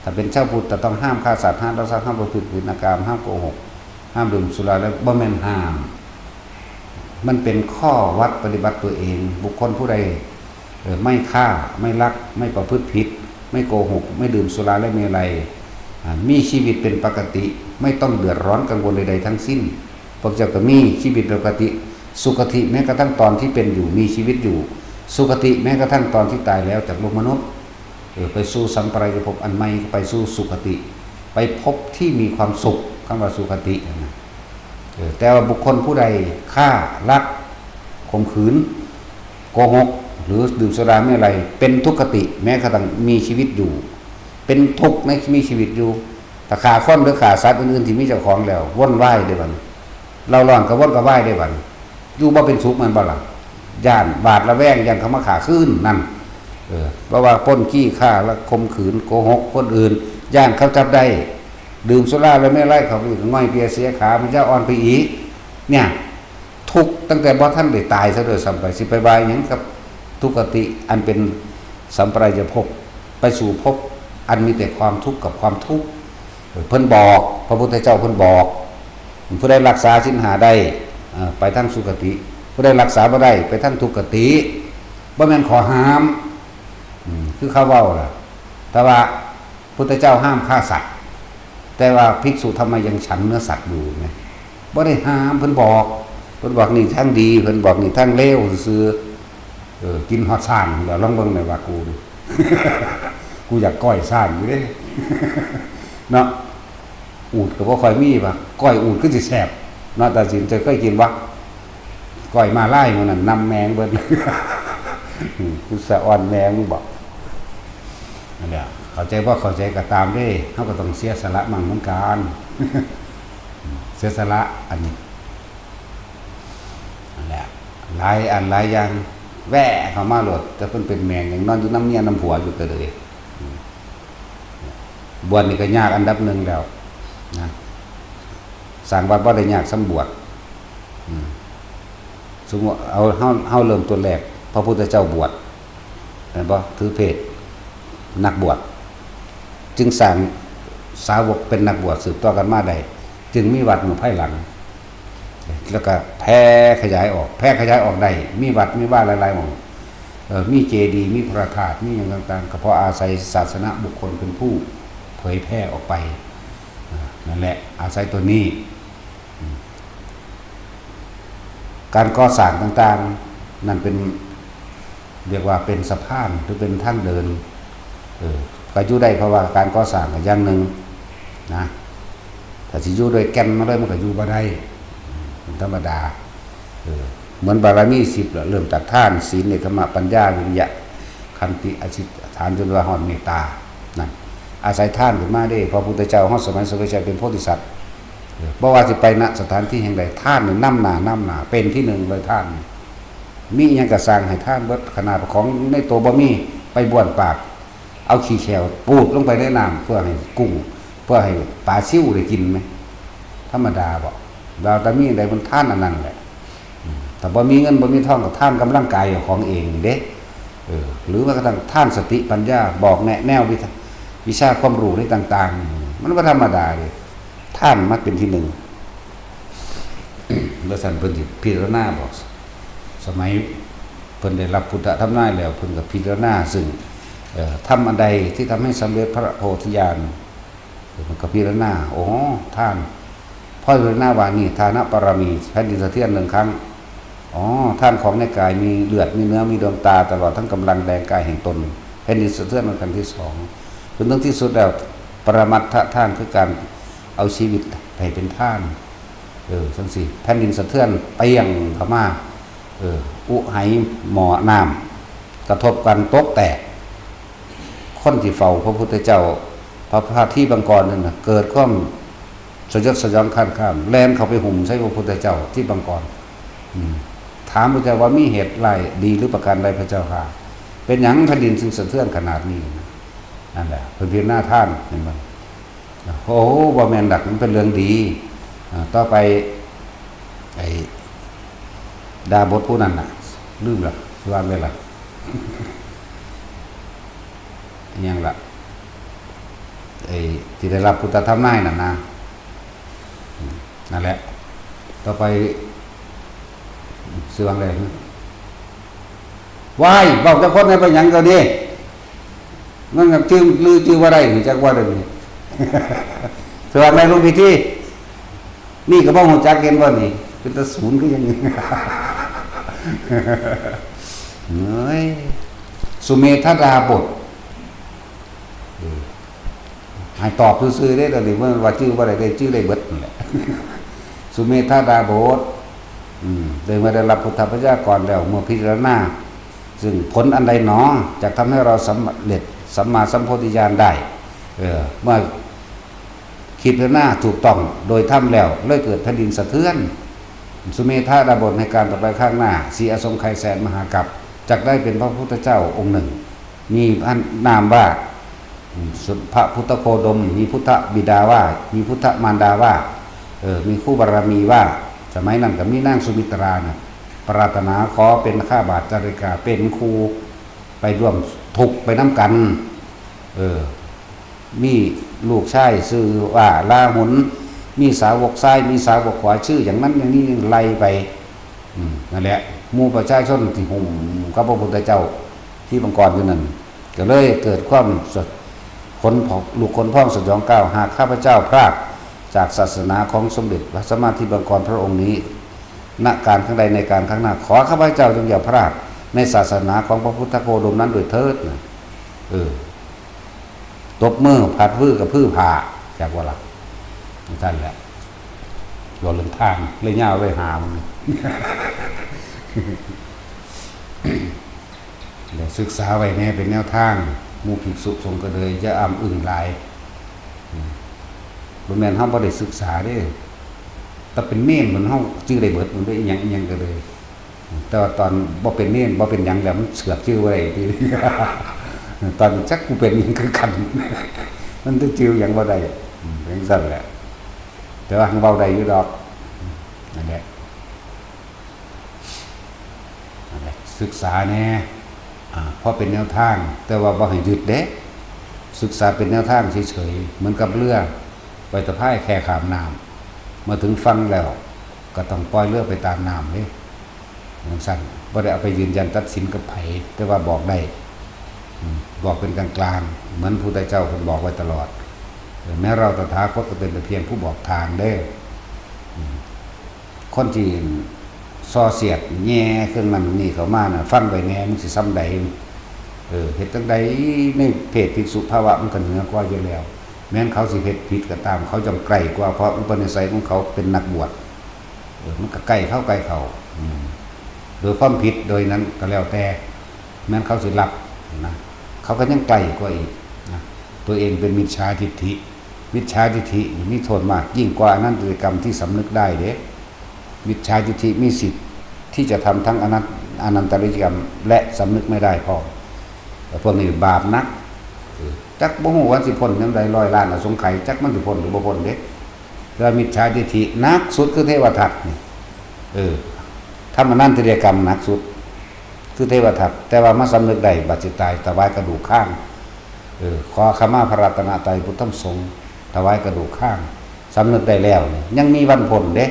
ถ้าเป็นชาวพุทธจะต้องห้ามฆ่าสัตว์ห้ามลักทรัพย์ห้ามประพฤติผิดในกามห้ามโกหกห้ามดื่มสุราและบ่แม่นห้ามมันเป็นข้อวัดปฏิบัติตัวเองบุคคลผู้ใดไม่ฆ่าไม่ลักไม่ประพฤติผิดไม่โกหกไม่ดื่มสุราและเมลัยมีชีวิตเป็นปกติไม่ต้องเดือดร้อนกังวลใดๆทั้งสิ้นพวกเจ้าก็มีชีวิตปกติสุคติแม้กระทั่งตอนที่เป็นอยู่มีชีวิตอยู่สุคติแม้กระทั่งตอนที่ตายแล้วจากโลกมนุษย์ไปสู่สัมปรายภพอันใหม่ไปสู่สุคติไปพบที่มีความสุขคำว่าสุคตินะแต่ว่าบุคคลผู้ใดฆ่าลักข่มขืนโกหกหรือดื่มสุราไม่อะไรเป็นทุกขติแม้กระทั่งมีชีวิตอยู่เป็นทุกข์ในมีชีวิตอยู่แต่ขาค้อนหรือขาสัตว์อื่นๆที่มีเจ้าของแล้วว่นไหวได้บัดเราร้อนกับว่นกับไหวได้บัดอยู่บ่เป็นสุขมันบ่ล่ะย่านบาดระแวงย่านเขามาขาขึ้นนั่นเพราะว่าปล้นขี้ฆ่าและข่มขืนโกหกคนอื่นย่านเขาจับได้ดื่มสุราแล้วไม่ไล่เขาไปง่อยเปียเสียขามันจะอ่อนไปอีกเนี่ยทุกตั้งแต่บ่ท่านได้ตายซะโดยซ้ำไปสิไปบายหยังกับทุกขติอันเป็นสัมปรายภพไปสู่ภพอันมีแต่ความทุกข์กับความทุกข์เพิ่นบอกพระพุทธเจ้าเพิ่นบอกผู้ใดรักษาศีล5ได้ไปทางสุคติผู้ใดรักษาบ่ได้ไปทางทุกขติบ่แม่นขอห้ามคือเขาเว้าล่ะแต่ว่าพุทธเจ้าห้ามฆ่าสัตว์แต่ว่าภิกษุทำไมยังฉันเนื้อสัตว์อยู่ไงบ่ได้ห้ามเพิ่นบอกนี่ทางดีเพิ่นบอกนี่ทางเลวซื่อกินฮอดซ่านแล้วลองเบิ่งหน่อยว่ากูดิ กูอยากก้อยซ่านอยู่เด้ เนาะอูดก็บ่ค่อยมีป่ะก้อยอูดคือสิแซ่บเนาะแต่สิจะเคยกินบ่ก้อยมาไล่มันน่ะนำแมงเบิด กูสะอ่อนแมงมึงบอกนั่นแหละเข้าใจบ่เข้าใจก็ตามเด้เฮาก็ต้องเสียสละมั่งเหมือนกัน เสียสละอันนี้นั่นแหละหลายอันหลายอย่างแว่เข้ามาโลดแต่เพิ่นเป็นแมงอย่างนอนอยู่น้ำเมียน้ำผัวอยู่ก็เลยบวชนี่ก็ยากอันดับหนึ่งแล้วนะสร้างวัดบ่ได้ยากสำบวชสมมุติเอาเฮาเริ่มต้นแรกพระพุทธเจ้าบวชเห็นบ่ถือเพศนักบวชจึงสร้างสาวกเป็นนักบวชสืบต่อกันมาได้จึงมีวัดอยู่ภายหลังแล้วก็แผ่ขยายออกได้มีวัดมีบ้านหลายๆหม่องมีเจดีย์มีพระธาตุมีอย่างต่างๆก็เพราะอาศัยศาสนาบุคคลเป็นผู้เผยแพร่ออกไปนั่นแหละอาศัยตัวนี้การก่อสร้างต่างๆนั่นเป็นเรียกว่าเป็นสะพานหรือเป็นทางเดินก็อยู่ได้เพราะว่าการก่อสร้างก็อย่างหนึ่งนะถ้าสิอยู่โดยแก่นมาเลยมันก็อยู่บ่ได้ธรรมดาเหมือนบารมี10เริ่มจากทานศีลเนกขมะปัญญาวิริยะขันติอธิษฐานจนว่าฮอดเมตตานั่นอาศัยทานขึ้นมาได้พระพุทธเจ้าฮอดสมัยสมัยเป็นโพธิสัตว์บ่ว่าสิไปณสถานที่แห่งใดทานนี่นำหน้าเป็นที่หนึ่งเลยท่านมีหยังก็สร้างให้ท่านเบิดขนาดของในตัวบ่มีไปบ้วนปากเอาขี้แขวปูดลงไปในน้ำเพื่อให้กุ้งเพื่อให้ปลาซิ่วได้กินไหมธรรมดาบ่เราแต่มีใดมันท่านอันนั้นแหละแต่บ่มีเงินบ่มีทองก็ท่านกำลังกายของเองเด้ หรือแม้กระทั่งท่านสติปัญญาบอกแนะแนววิชาความรู้ในต่างๆมันไม่ธรรมดาเลยท่านมักเป็นที่หนึ่งเมื่อสันเพิ่นสิพิจารณาบอกสมัยเพิ่นได้รับพุทธธรรมนายแล้วเพิ่นก็พิจารณาซึ่งทำอันใดที่ทำให้สำเร็จพระโพธิญาณมันก็พิจารณาท่านพ่อพิจารณาว่านี่ทานะปรมีแผ่นดินสะเทือน1 ครั้งท่านของในกายมีเลือดมีเนื้อมีดวงตาตลอดทั้งกำลังแดงกายแห่งตนแผ่นดินสะเทือนเป็นครั้งที่2จนถึงที่สุดแล้วปรมัตถท่านคือการเอาชีวิตให้เป็นท่านจังสิแผ่นดินสะเทือนเปียงเข้ามาอุไหหมอน้ำกระทบกันตกแตกคนที่เฝ้าพระพุทธเจ้าพระพาที่บังกรนั่นน่ะเกิดความสยดสยองข้ามแล่นเข้าไปหุ่มใส่พระพุทธเจ้าที่บังกรถามพระเจ้าว่ามีเหตุไรดีหรือประการใดพระเจ้าค่ะเป็นหยังแผ่นดินจึงสะเทือนขนาดนี้นั่นแหละเป็นเพียงหน้าท่านเห็นมั้ยบ่แม่นดักมันเป็นเรื่องดีต่อไปไอ้ดาบทผู้นั้นน่ะลืมละว่าไว้ล่ะยังล่ะไอ้ที่ได้รับพุทธธรรมนายนั่นนะนั่นแหละต่อไปเสื่อมเลยว้ายบอกจะคนให้ไปหยังก็ดีนั่นกับชื่อลือชื่อว่าไรหรือจักว่าเรื่องนี้เสื่อมอะไรลงพิธีนี่ก็บ้องหัวจักเห็นว่านี่เป็นตะศูนย์ก็ยังเฮ้ยสุเมธดาบทให้ตอบซื่อๆได้แต่เมื่อว่าชื่อว่าอะไรได้ชื่อได้เบิดนั่นแหละสุเมธดาบทโดยเมื่อได้รับพุทธปัญญากรแล้วเมื่อพิจารณาซึ่งผลอันใดหนอจะทำให้เราสำเร็จสัมมาสัมโพธิญาณได้เมื่อคิดพิจารณาถูกต้องโดยทำแล้วเลยเกิดแผ่นดินสะเทือนสุเมธาดาบทในการต่อไปข้างหน้าสีอสงไขยแสนมหากัปจักได้เป็นพระพุทธเจ้าองค์หนึ่งมีนามว่าพระพุทธโคดมมีพุทธบิดาว่ามีพุทธมารดาว่ามีคู่บารมีว่าสมัยนั้นก็มีนางสุมิตราเนี่ยปรารถนาขอเป็นข้าบาทจาริกาเป็นครูไปร่วมทุกข์ไปน้ำกันมีลูกชายชื่อว่าลาหุนมีสาวกซ้ายมีสาวกขวาชื่ออย่างนั้นอย่างนี้ไล่ไปนั่นแหละหมู่ประชาชนที่หุ่มกับพระพุทธเจ้าที่บังกรอยู่นั่นก็เลยเกิดความลูกคนพ่องสยองก้าวหากข้าพเจ้าพลาดจากศาสนาของสมเด็จพระสัมมาสัมพุทธบังกรพระองค์นี้ณการข้างใดในการข้างหน้าขอข้าพเจ้าจงอย่าพลาดในศาสนาของพระพุทธโคดมนั้นโดยเถิดตบมือผัดพื้นกับพื้นผ่าจากว่าล่ะท่านแหละรอเรื่องทางเลยย่าไว้หามันเดี๋ยวศึกษาไว้แน่เป็นแนวทางมูภิกษุสงฆ์ก็เลยจะอ้ำอึ่งหลายบ่แม่นเฮาบ่ได้ศึกษาเด้แต่เป็นเน้นเหมือนเฮาชื่อได้เบิดมันได้อีหยังก็เลยแต่ว่าตอนบ่เป็นเน้นบ่เป็นหยังแล้วมันเสือกชื่อไว้ทีตอนจักกูเป็นหยังคือกันมันจะชื่อหยังบ่ได้จังซั่นแหละแต่ว่าหังเว้าได้อยู่ดอกนั่นแหละศึกษาแน่เพราะเป็นแนวทางแต่ว่าบ่ให้ยึดเด้ศึกษาเป็นแนวทางเฉยๆเหมือนกับเรือไปตะไคร่แค่ขามน้ำมาถึงฟังแล้วก็ต้องปล่อยเรือไปตามน้ำเด้อย่างสั้นบ่ได้เอาไปยืนยันตัดสินกับไผแต่ว่าบอกได้บอกเป็นกลางๆเหมือนพระพุทธเจ้าเพิ่นบอกไว้ตลอดแม้เราตถาคตก็เป็นแต่เพียงผู้บอกทางเด้คนที่ซอเสียดแง่เครื่องนั้นนี่เขามาน่ะฟังไว้แน่มันสิซ้ำใดเฮ็ดจังใดในเพศภิกษุภาวะมันก็เหนือกว่าอยู่แล้วแม้นเขาสิเฮ็ดผิดก็ตามเขาจำไกลกว่าเพราะอุปนิสัยของเขาเป็นนักบวชมันก็ใกล้เข้าโดยความผิดโดยนั้นก็แล้วแต่แม้นเขาสิรับนะเขาก็ยังไกลกว่าอีกนะตัวเองเป็นมิจฉาทิฏฐิมีโทษมากยิ่งกว่าอนันตริยกรรมที่สำนึกได้เด้มิจฉาทิฏฐิมีสิทธิ์ที่จะทำทั้งอนันตริยกรรมและสำนึกไม่ได้พอแต่พวกนี้บาปนักจักบ่ฮู้ว่าสิพ้นจังได100 ล้านอสงไขยจักมันสิพ้นหรือบ่พ้นเด้แต่มิจฉาทิฏฐิหนักสุดคือเทวทัตนี่ทำอนันตริยกรรมหนักสุด คือเทวทัตแต่ว่ามาสำนึกได้บัดสิตายถวายกระดูกข้างขอขมาพระรัตนตรัยพุทธสงฆ์ถวายกระดูกข้างสำนึกได้แล้วยังมีวันพ้นเด้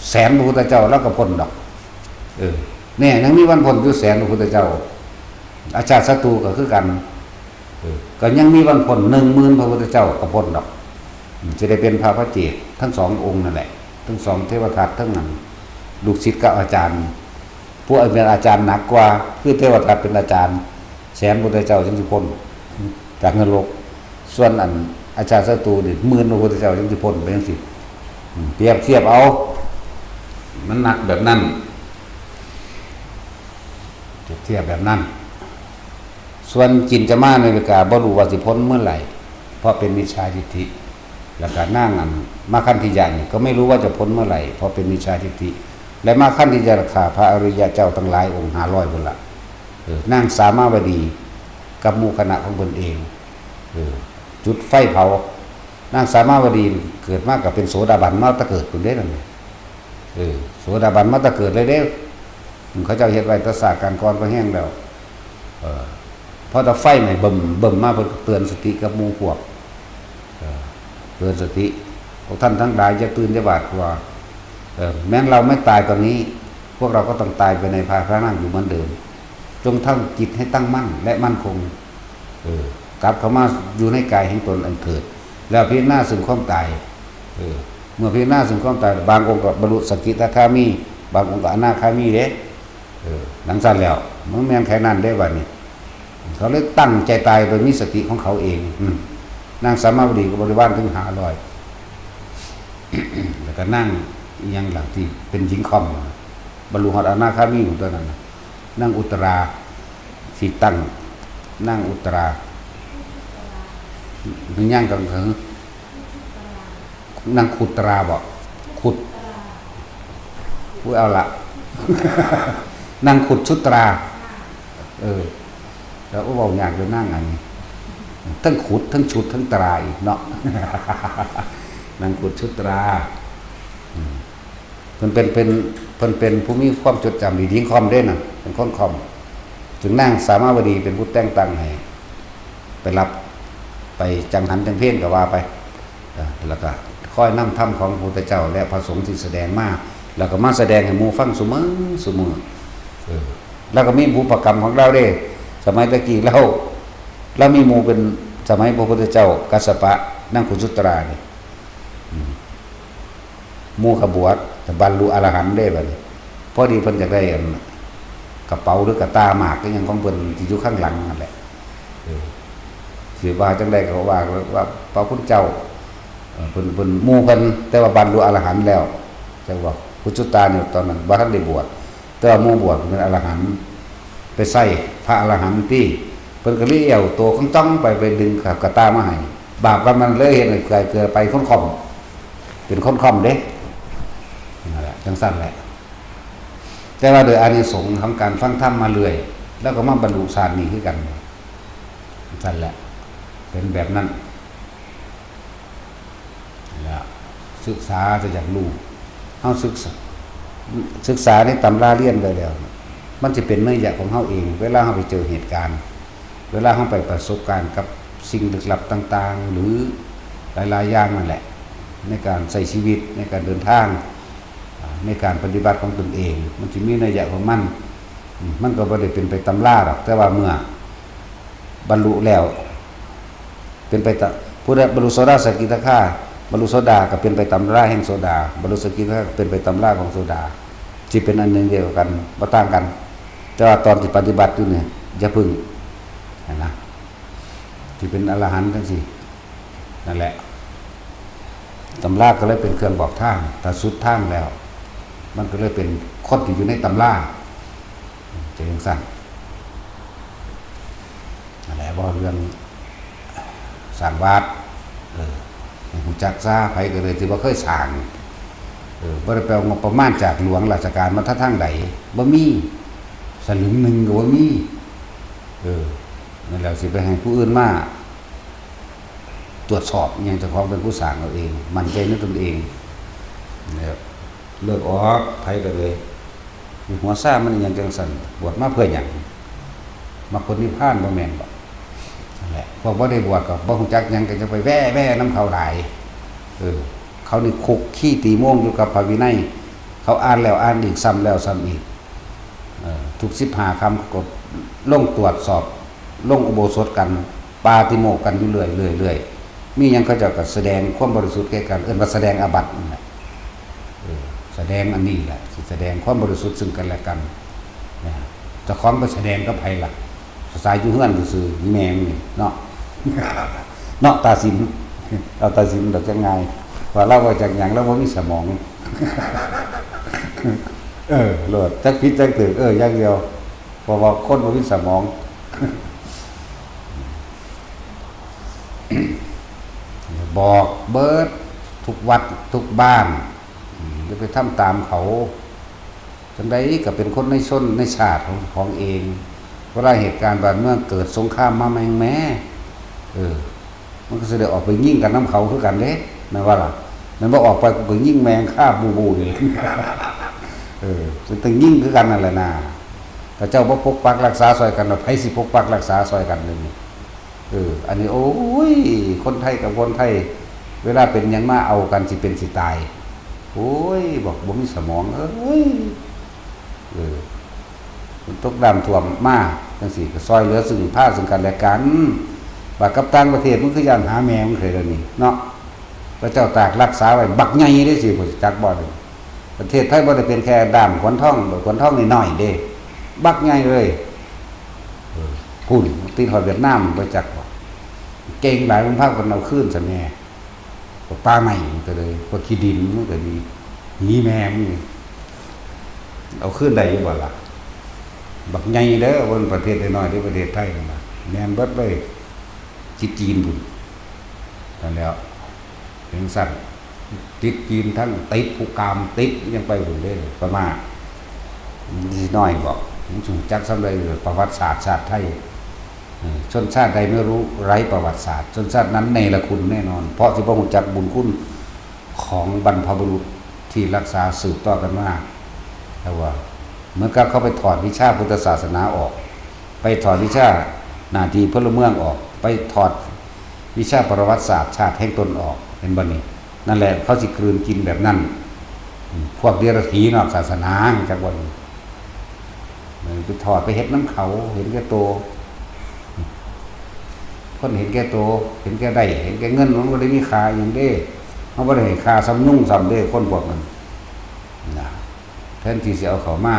แสนพระพุทธเจ้าแล้วก็พ้นดอกเนี่ยยังมีวันพ้นอยู่แสนพระพุทธเจ้าอาชาติศัตรูก็คือกันก็ยังมีวันพ้น10,000พระพุทธเจ้าก็พ้นดอกจะได้เป็นพระพระเจตทั้งสององค์นั่นแหละทั้งสองเทวทัตทั้งนั้นลูกศิษย์กับอาจารย์ผู้เป็นอาจารย์หนักกว่าคือเทวทัตเป็นอาจารย์แสนพระพุทธเจ้าจึงสิพ้นจากนรกส่วนอันอาจารย์ศัตรูนี่10,000พระพุทธเจ้าจึงสิพ้นไปจังซี่เปรียบเทียบเอามันหนักแบบนั้นเปรียบเทียบแบบนั้นส่วนจินจะมาในเวลาบ่รู้ว่าสิพ้นเมื่อไหร่เพราะเป็นมิจฉาทิฏฐิแล้วก็นั่งมาขั้นที่ยันก็ไม่รู้ว่าจะพ้นเมื่อไหร่เพราะเป็นมิจฉาทิฏฐิและมาขั้นที่จะรักษาพระอริยเจ้าทั้งหลายองค์500คนละนั่งสามาวดีกับหมู่คณะของตนเองจุดไฟเผานั่งสามาวดีเกิดมากกับเป็นโสดาบันมาตะเกิดคนได้นั่นโสดาบันมาตะเกิดเลยเด้เขาเจ้าเฮ็ดไว้ตะสาการก่อนก็แห้งแล้วเพราะถ้าไฟใหม่บิ่มมาเพิ่นเตือนสติกับหมู่พวกเตือนสติพวกท่านทั้งหลายจะตื่นจะบาดกลัวแม้เราไม่ตายตอนนี้พวกเราก็ต้องตายไปในภายภาคหน้าอยู่เหมือนเดิมจงทั้งจิตให้ตั้งมั่นและมั่นคงกลับเข้ามาอยู่ในกายแห่งตนอันเกิดแล้วพิจารณาซึ่งความตายเมื่อพิจารณาซึ่งความตายบางองค์ก็บรรลุสกิทาคามีบางองค์ก็อนาคามีเด้หลังสั้นแล้วมันแม่นแค่นั้นได้บัดนี้เขาเลยตั้งใจตายโดยมีสติของเขาเองนั่งสมาธิกับบริวารถึง500แล้วก็นั่งยังหลังที่เป็นหญิงคอมบรรลุหอดอนาคามีของตัวนั้นนั่งอุตราที่ตั้งนั่งอุตราถึงย่างกันถึงนั่งขุตราบอกขุดพูดเอาละ นั่งขุดชุตราแล้วก็บอกอยากจะนั่งอันนี้ทั้งขุดทั้งชุดทั้งตราอีกเนาะ นั่งขุดชุตราเพิ่นเป็นผู้มีความจดจำดียิ่งคอมได้น่ะเป็นคนคอมถึงนั่งสามาวดีเป็นผู้แต่งตั้งให้ไปรับไปจังหันจังเพ่นก็ว่าไปแล้วก็ค่อยนำธรรมของพระพุทธเจ้าและพระสงฆ์ที่แสดงมาแล้วก็มาแสดงให้หมู่ฟังเสมอแล้วก็มีบุพกรรมของเราเด้สมัยตะกี้เรามีหมู่เป็นสมัยพระพุทธเจ้ากัสสปะนั่งขุดสุตรานี่หมู่ขบวชบรรลุอรหันต์ได้บัดนี้พอดีเพิ่นอยากได้กระเป๋าหรือกระตาหมากก็ยังของเพิ่นที่อยู่ข้างหลังนั่นแหละสิว่าจังได๋ก็ว่าพระพุทธเจ้าเพิ่นหมู่เพิ่นแต่ว่าบรรลุอรหันต์แล้วจังว่าพุทธตาเนี่ยตอนนั้นบ่ทันได้บวชแต่ว่าหมู่บวชเป็นอรหันต์ไปใส่พระอรหันต์ที่เพิ่นก็เลยเอาตัวของจ้องไปดึงกระตามาให้บาปกันมันเลยเฮ็ดให้เกิดไปคนค่อมเป็นคนค่อมเด้นั่นแหละจังซั่นแหละแต่ว่าโดยอานิสงส์ของการฟังธรรมมาเรื่อยแล้วก็มาบรรลุฌานนี้คือกันนั่นแหละเป็นแบบนั้นแล้วศึกษาจะอยากรู้เฮาศึกษาในตำราเรียนไปแล้วมันจะเป็นเนื้อหาของเฮาเองเวลาเฮาไปเจอเหตุการณ์เวลาเฮาไปประสบการณ์กับสิ่งลึกลับต่างๆหรือหลายๆอย่างนั่นแหละในการใช้ชีวิตในการเดินทางในการปฏิบัติของตนเองมันจะมีนัยยะของมันก็บ่ได้เป็นไปตำราหรอกแต่ว่าเมื่อบรรลุแล้วเป็นไปผู้ใดบรรลุโสดาสกิทาคาบรรลุโสดาก็เป็นไปตำราแห่งโสดาบรรลุสกิทาคาเป็นไปตำราของโสดาที่เป็นอันหนึ่งเดียวกันบ่ต่างกันแต่ว่าตอนที่ปฏิบัติอยู่เนี่ยอย่าพึ่งนะที่เป็นอรหันต์ทั้งสี่นั่นแหละตำราก็เลยเป็นเครื่องบอกทางแต่สุดทางแล้วมันก็เลยเป็นคนที่อยู่ในตำราจะยังสั้นนั่นแหละว่าเรื่องสร้างวัดหูจักซาไผก็เลยที่ว่าเคยสร้างบ่ได้ไปเอางบประมาณจากหลวงราชการมาทางใดบ่มีสลึงหนึ่งก็บ่มีนั่นแล้วสิไปให้ผู้อื่นมาตรวจสอบยังเจ้าของเป็นผู้สร้างเอาเองมั่นใจในตนเองเลิกออกไผก็เลย หัวซ่ามันยังจังสั่นบวชมาเพื่อหยังมาคนนิพพานบ่แม่นบ่นั่นแหละพวกบ่ได้บวชก็บ่ฮู้จักหยังก็จะไปแว่ๆนำเขาหลายเขานี่คุกขี้ตีโมงอยู่กับพระวินัยเขาอ่านแล้วอ่านอีกซ้ำแล้วซ้ำอีกทุก15คำก็ลงตรวจสอบลงอุโบสถกันปาติโมกข์กันอยู่เรื่อยๆมีหยังเขาเจ้าก็แสดงความบริสุทธิ์แก่กันว่าแสดงอาบัตินั่นแหละแสดงอันนี้แหละสิแสดงความบริสุทธิ์ซึ่งกันและกันนะเจ้าของก็แสดงกับไผล่ะภาษาอยู่เฮือนซื่อๆแม่งนี่เนาะ เนาะตาสินเอาตาสินดอกจังไงว่าเราว่าจากหยังเราบ่มีสมอง โลดจักผิดจักถูกอย่างเดียวเพราะว่าคนบ่มีสมอง บอกเบิดทุกวัดทุกบ้านจะไปทำตามเขาจังใดก็เป็นคนในชนในชาติของเองเวลาเหตุการณ์บ้านเมืองเกิดสงครามมาแม่มันก็สิได้ออกไปยิงกันน้ำเขาคือกันเด้แม่นว่าล่ะมันบ่ออกไปก็ยิงแมงฆ่าบูๆนี่ สิต้องยิงคือกันนั่นแหละนะแต่เจ้าบ่ปกปักรักษาซอยกันไผสิปกปักรักษาซอยกันนี่อันนี้โอ้ยคนไทยกับคนไทยเวลาเป็นหยังมาเอากันสิเป็นสิตายโอ้ยบอกบ่มีสมองมันตกน้ำท่วมมาจังซี่ก็ซอยเหลือซึ่งพาซึ่งกันและกันว่ากับต่างประเทศมันคือย่างหาแมวมันเคยแล้วนี่เนาะพระเจ้าตากรักษาไว้บักใหญ่เด้สิบ่จักบ่ได้ประเทศไทยบ่ได้เป็นแค่ด้ามขวัญทองขวัญทองน้อยๆเด้บักใหญ่เลยพุ่นตีนหอดเวียดนามบ่จักบ่เก่งหลายมันพากันเอาคืนซะแน่ป้าใหม่มันก็เลยพวกขี้ดินมันก็มีหีแม่มันเอาคืนได้อยู่บ่ล่ะบักใหญ่เด้อบนประเทศน้อยๆที่ประเทศไทยนั่นน่ะแม่นเบิดเลยจีนพุ่นนั่นแล้วเป็นสัตว์ติดจีนทั้งติดผู้กามติดยังไปพุ่นเด้ประมาณนิดน้อยบอกผมสูงจักสำเลยประวัติศาสตร์ชาติไทยชนชาติใดไม่รู้ไร้ประวัติศาสตร์ชนชาตินั้นเนรคุณแน่นอนเพราะที่พระองค์จักบุญคุณของบรรพบุรุษที่รักษาสืบต่อกันมาแล้วว่าเมื่อกับเขาไปถอดวิชาพุทธศาสนาออกไปถอดวิชาหน้าที่พลเมืองออกไปถอดวิชาประวัติศาสตร์ชาติแห่งตนออกเป็นบัดนี้นั่นแหละเขาสิกลืนกินแบบนั้นพวกเดรัจฉีนอกศาสนาจากวันไปถอดไปเฮ็ดน้ำเขาเห็นแก่โตคนเห็นแก่โตเห็นแก่ได้เห็นแก่เงินมันบ่ได้มีค่าอย่างเด้มันบ่ได้ให้ค่าซ้ำนุ่งซ้ำเด้คนพวกนั้นนะแทนที่สิเอาเขามา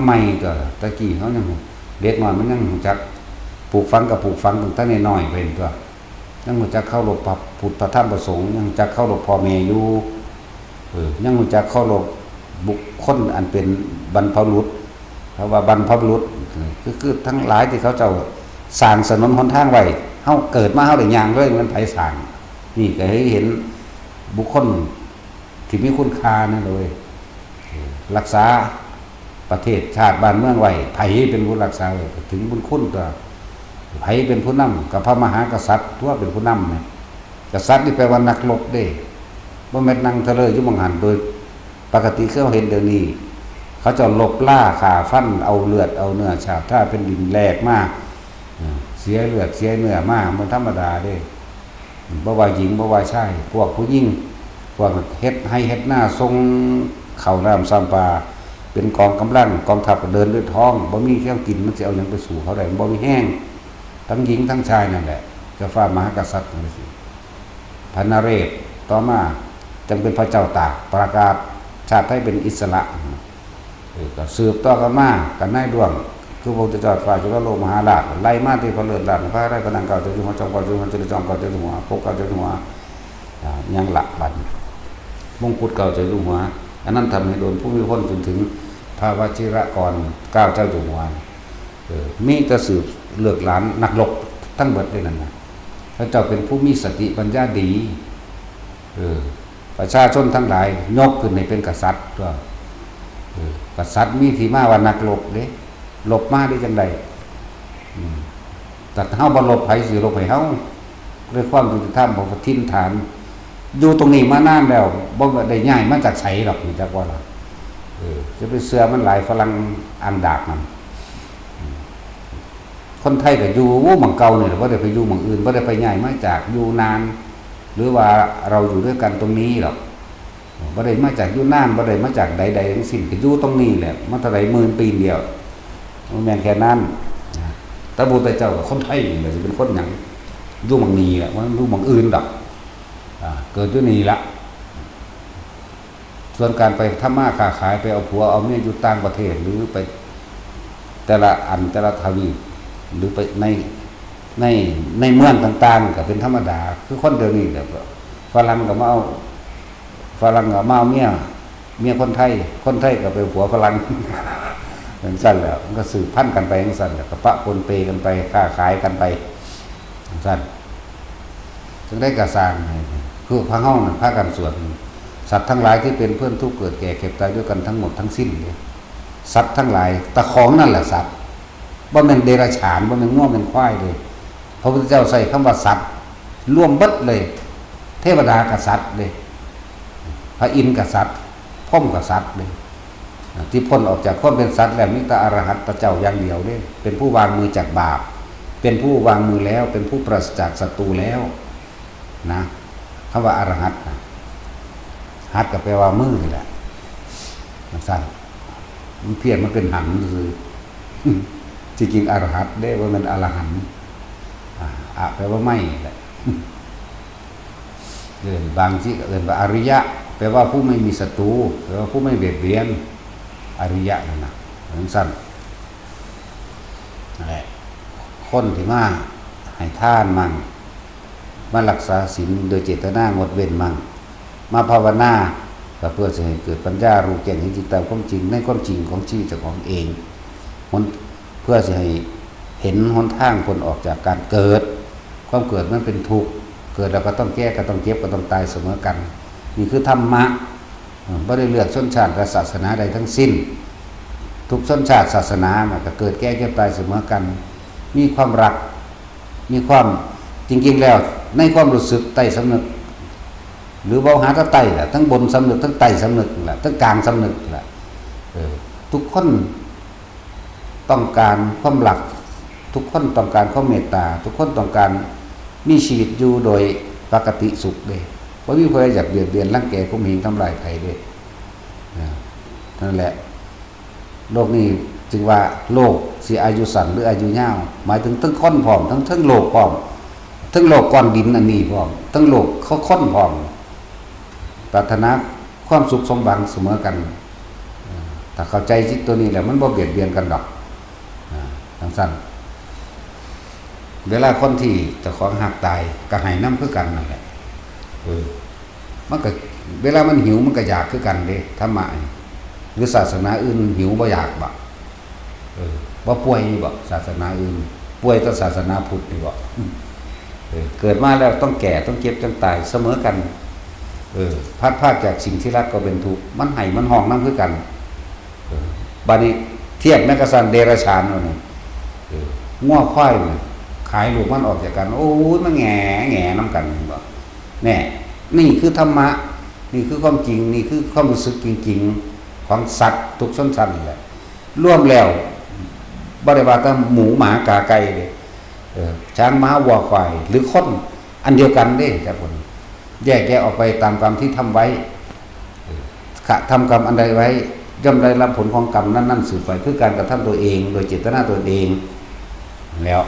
ใหม่ก็ตะกี้เขายังเด็กน้อยมันยังรู้จักปลูกฝังกับปลูกฝังตั้งแต่น้อยๆเป็นตัวยังรู้จักเข้ารบพุทธธรรมประสงค์ยังรู้จักเข้ารบพ่อแม่อยู่ยังรู้จักเข้ารบบุคคลอันเป็นบรรพบุรุษเพราะว่าบรรพบุรุษคือทั้งหลายที่เขาเจ้าสร้างถนนหนทางไว้เฮาเกิดมาเฮาได้ย่างเลยมันไผสร้างนี่ก็ให้เห็นบุคคลที่มีคุณค่านั่นเลยรักษาประเทศชาติบ้านเมืองไว้ไผเป็นผู้รักษาไว้ถึงบุญคุณตัวไผเป็นผู้นำกับพระมหากษัตริย์ทั่วเป็นผู้นำเนี่ยกษัตริย์นี่แปลว่านักรบเด้บ่แม่นนั่งทะเลอยู่บังหันโดยปกติเขาเห็นเดี๋ยวนี้เขาจะลบล่าฆ่าฟันเอาเลือดเอาเนื้อชาบถ้าเป็นดินแหลกมากเสียเลือดเสียเนื้อมากมันธรรมดาเด้บ่ว่าหญิงบ่ว่าชายพวกผู้หญิงพวกเฮ็ดให้เฮ็ดหน้าทรงเข้าน้ำซ้ำปลาเป็นกองกำลังกองทัพเดินด้วยท้องบ่มีแค่กินมันจะเอาหยังไปสู่เขาได้บ่มีแห้งทั้งหญิงทั้งชายนั่นแหละเจ้าฟ้ามหากษัตริย์นั่นสิพระนเรศต่อมาจึงเป็นพระเจ้าตากประกาศชาติไทยเป็นอิสระก็สืบต่อกันมากันนายดวงคือพระพุทธเจ้าฝ่ายจุลโลกมหาราชไล่มาที่พระเลิศราชพระราชพระนางเก่าเจ้าอยู่หัวจอมเก่าเจ้าอยู่หัวเจ้าจอมเก่าเจ้าอยู่หัวพกเก่าเจ้าอยู่หัวยังหลักบัดมงกุฎเก่าเจ้าอยู่หัวอันนั้นทำให้โดนผู้มีพ้นจนถึงพระวชิรกร9เจ้าอยู่หัวมีแต่สืบเลือกหลานนักรบทั้งหมดเลยนั่นนะพระเจ้าเป็นผู้มีสติปัญญาดีประชาชนทั้งหลายยกขึ้นในเป็นกษัตริย์ตัวกษัตริย์มีที่มาว่านักรบเด้ลบมาได้จังใดแต่เฮาบ่ลบไผสิลบให้เฮาด้วยความยุติธรรมของทินฐานอยู่ตรงนี้มานานแล้วบ่ได้ย้ายมาจากไสหรอกนี่จักว่าล่ะ จะไปเสือมันหลายฝรั่งอันดากมันคนไทยก็อยู่หม่องเก่าเนี่ยบ่ได้ไปอยู่หม่องอื่นบ่ได้ไปย้ายมาจากอยู่นานหรือว่าเราอยู่ด้วยกันตรงนี้หรอกบ่ได้มาจากอยู่นานบ่ได้มาจากใดๆทั้งสิ้นก็อยู่ตรงนี้แหละมันเท่าไหร่หมื่นปีเดียวมันแม่นแค่นั้นแต่พุทธเจ้าก็คนไทยนี่สิเป็นคนหยังอยู่หม่องนี้แหละมันอยู่หม่องอื่นดอกเกิดอยู่นี่ละส่วนการไปทำมาค้าขายไปเอาผัวเอาเมียอยู่ต่างประเทศหรือไปแต่ละอันแต่ละทวีปหรือไปในเมืองต่างๆก็เป็นธรรมดาคือคนเดียวนี้แบบฝรั่งก็มาเอาเมียคนไทยก็ไปผัวฝรั่งเป็นสั้นแล้วมันก็สืบพันธุ์กันไปอย่างสั้นแล้วก็ปะปนเปกันไปค้าขายกันไปอย่างสั้นจึงได้กระสร้างคือพระเฮาน่ะพากันสวดสัตว์ทั้งหลายที่เป็นเพื่อนทุกข์เกิดแก่เก็บตายด้วยกันทั้งหมดทั้งสิ้นเลยสัตว์ทั้งหลายตะของนั่นแหละสัตว์บ่แม่นเดรัจฉานบ่แม่นง้อเป็นควายเลยพระพุทธเจ้าใส่คำว่าสัตว์ร่วมเบิดเลยเทวดากับสัตว์เลยพระอินทร์กับสัตว์พรหมกับสัตว์เลยที่พ้นออกจากความเป็นสัตว์แล้วมีแต่อรหันตเจ้าอย่างเดียวเลยเป็นผู้วางมือจากบาปเป็นผู้วางมือแล้วเป็นผู้ปราศจากศัตรูแล้วนะคำว่าอรหันต์หัตก็แปลว่ามือนี่แหละสั้นมันเพี้ยนมันเป็นหันคือจริงๆอรหัตได้ว่ามันอรหันต์แปลว่าไม่แหละบางที่เอ่ยว่าอริยะแปลว่าผู้ไม่มีศัตรูแปลว่าผู้ไม่เบียดเบียนอริยะนั่นนะสั้นนั่นแหละคนที่มาให้ทานมั่งมารักษาศีลโดยเจตนางดเว้นมั่งมาภาวนาก็เพื่อจะให้เกิดปัญญารู้แจ้งเห็นจริงตามความจริงในความจริงของชีวิตเจ้าของเองเพื่อจะให้เห็นหนทางพ้นออกจากการเกิดความเกิดมันเป็นทุกข์เกิดแล้วก็ต้องแก้ก็ต้องเจ็บก็ต้องตายเสมอกันนี่คือธรรมะไม่ได้เลือกชนชาติและศาสนาใดทั้งสิ้นทุกชนชาติศาสนามันก็เกิดแก้เจ็บตายเสมอกันมีความรักมีความจริงๆแล้วในความรู้สึกใต้สำนึกหรือเบาหาตะไตแหละทั้งบนสำนึกทั้งไตสำนึกแหละทั้งกลางสำนึกแหละทุกคนต้องการความรักทุกคนต้องการความเมตตาทุกคนต้องการมีชีวิตอยู่โดยปกติสุขเลยเพราะมีคนอยากเบียดเบียนร่างแก่ข่มเหงทำลายใครเลยนั่นแหละโลกนี้จึงว่าโลกสิอายุสั้นหรืออายุยาวหมายถึงทั้งค้นพร้อมทั้งโลกพร้อมทั้งโลกก้อนดินอันนี้พร้อมทั้งโลกเขาค้นพร้อมปรารถนาความสุขสมหวังเสมอกันถ้าเข้าใจจิตตัวนี้แล้วมันบ่เบียดเบียนกันดอกทั้งสั้นเวลาคนที่เจ้าของหักตายก็ให้น้ำคือกันนั่นแหละมันก็เวลามันหิวมันก็อยากคือกันเด้ธรรมะหรือศาสนาอื่นหิวบ่อยากบ่บ่ป่วยบ่ศาสนาอื่นป่วยแต่ศาสนาพุทธนี่บ่เกิดมาแล้วต้องแก่ต้องเจ็บต้องตายเสมอกันพัดพรากจากสิ่งที่รักก็เป็นทุกข์มันให้มันห้องน้ำคือกันบัดนี้เทียบแม้กระทั่งเดรัจฉานเอานี่ง้อควายนี่ขายลูกมันออกจากกันโอ้ยมันแง่น้ำกันบ่แน่นี่คือธรรมะนี่คือความจริงนี่คือความรู้สึกจริงๆของสัตว์ทุกชนชั้นแหละร่วมแล้วบ่ได้ว่าแต่หมูหมากาไก่เลยช้างม้าวัวควายหรือคนอันเดียวกันเด้จ้ะคนแยกแยะออกไปตามกรรมที่ทำไว้ทำกรรมอันใดไว้ย่อมได้รับผลของกรรมนั้นสืบไปคือการกระทำตัวเองโดยเจตนาตัวเองแล้ว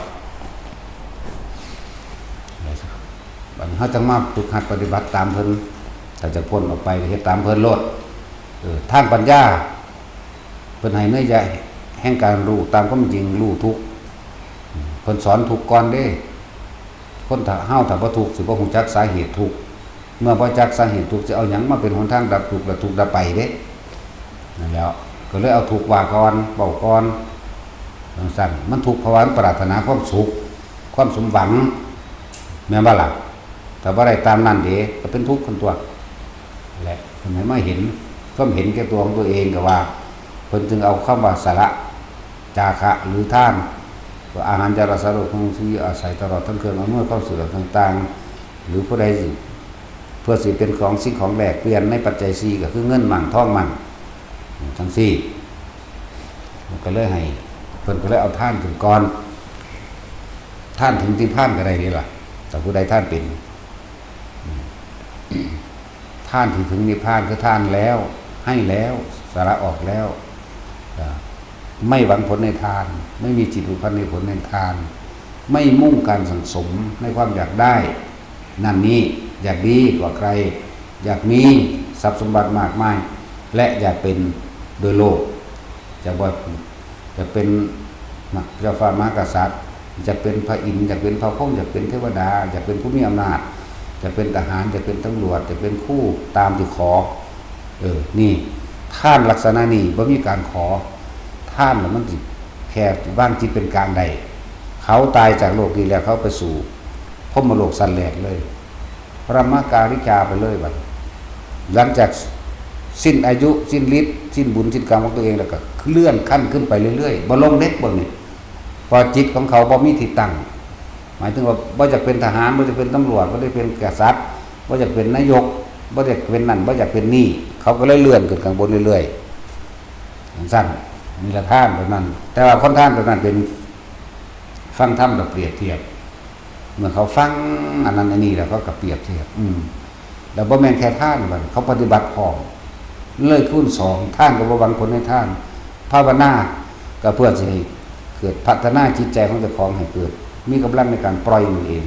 เขาจะมาฝึกหัดปฏิบัติตามเพิ่นถ้าจะพ้นออกไปเฮ็ดตามเพิ่นโลดทางปัญญาเพิ่นให้เนื้อใหญ่แห่งการรู้ตามความจริงรู้ทุกเพิ่นสอนทุกก่อนเด้คนถ้าเฮาถ้าบ่ทุกสิบ่ฮู้จักสาเหตุทุกเมื่อบ่จักสาเหตุทุกจะเอาหยังมาเป็นหนทางดับทุกข์และทุกข์ดับไปเด้นั่นแล้วก็เลยเอาทุกข์ว่าก่อนเว้าก่อนสั่นมันทุกข์เพราะว่าปรารถนาความสุขความสมหวังแม่นบ่ล่ะแต่ว่าอะไรตามนั่นเด้ก็เป็นทุกข์กันตัวแหละทำไมไม่เห็นก็เห็นแก่ตัวของตัวเองก็ว่าเพิ่นจึงเอาคำว่าสละจาคะหรือท่านว่าอาหารจารสารของที่อาศัยตลอดทั้งเครื่องอำนวยความสะดวกต่างๆหรือผู้ใดสิเพื่อสิเป็นของสิ่งของแลกเปลี่ยนในปัจจัย4ก็คือเงินมั่งทองมั่ง ทั้งสี่มันก็เลยให้เพิ่นก็เลยเอาท่านถึงก่อนท่านถึงที่พานก็ได้นี่ล่ะแต่ผู้ใดท่านเป็นท่านที่ถึงนิพพานคือท่านแล้วให้แล้วสาระออกแล้วไม่หวังผลในทานไม่มีจิตผูกพันในผลในทานไม่มุ่งการสังสมในความอยากได้นั่นนี้อยากดีกว่าใครอยากมีทรัพย์สมบัติมากมายและอยากเป็นโดยโลกจะเป็นเจ้าฟ้ามหากษัตริย์จะเป็นพระอินทร์จะเป็นพระพรหมจะเป็นเทวดาจะเป็นผู้มีอำนาจจะเป็นทหารจะเป็นตำรวจจะเป็นคู่ตามที่ขอนี่ท่านลักษณะนี้บ่มีการขอท่านแล้วมันแค่ว่างจิตเป็นกลางใดเขาตายจากโลกนี้แล้วเขาไปสู่พรหมโลกสันแหลกเลยพระมการิกาไปเลยบัดหลังจากสิ้นอายุสิ้นฤทธิ์สิ้นบุญสิ้นกรรมของตัวเองแล้วก็เลื่อนขั้นขึ้นไปเรื่อยๆบ่ลงเด็กบ่นี่พอจิตของเขาบ่มีที่ตั้งหมายถึงว่าบ่อยากเป็นทหารบ่อยากเป็นตำรวจบ่ได้เป็นกษัตริย์บ่อยากเป็นนายกบ่อยากเป็นนั่นบ่อยากเป็นนี่เขาก็เลยเลื่อนขึ้นข้างบนเรื่อยๆสั้นมีละท่านแบบนั้นแต่ว่าคนท่านแบบนั้นเป็นฟังธรรมแบบเปรียบเทียบเมื่อเขาฟังอันนั้นอันนี้แล้วก็กับเปรียบเทียบแล้วบ่แม่นแค่ท่านบัดเขาปฏิบัติพร้อมเลยคูณ2ท่านก็บ่หวังผลในท่านภาวนาก็เพื่อจะให้เกิดพัฒนาจิตใจของเจ้าของให้เกิดมีกำลังในการปล่อยมันเอง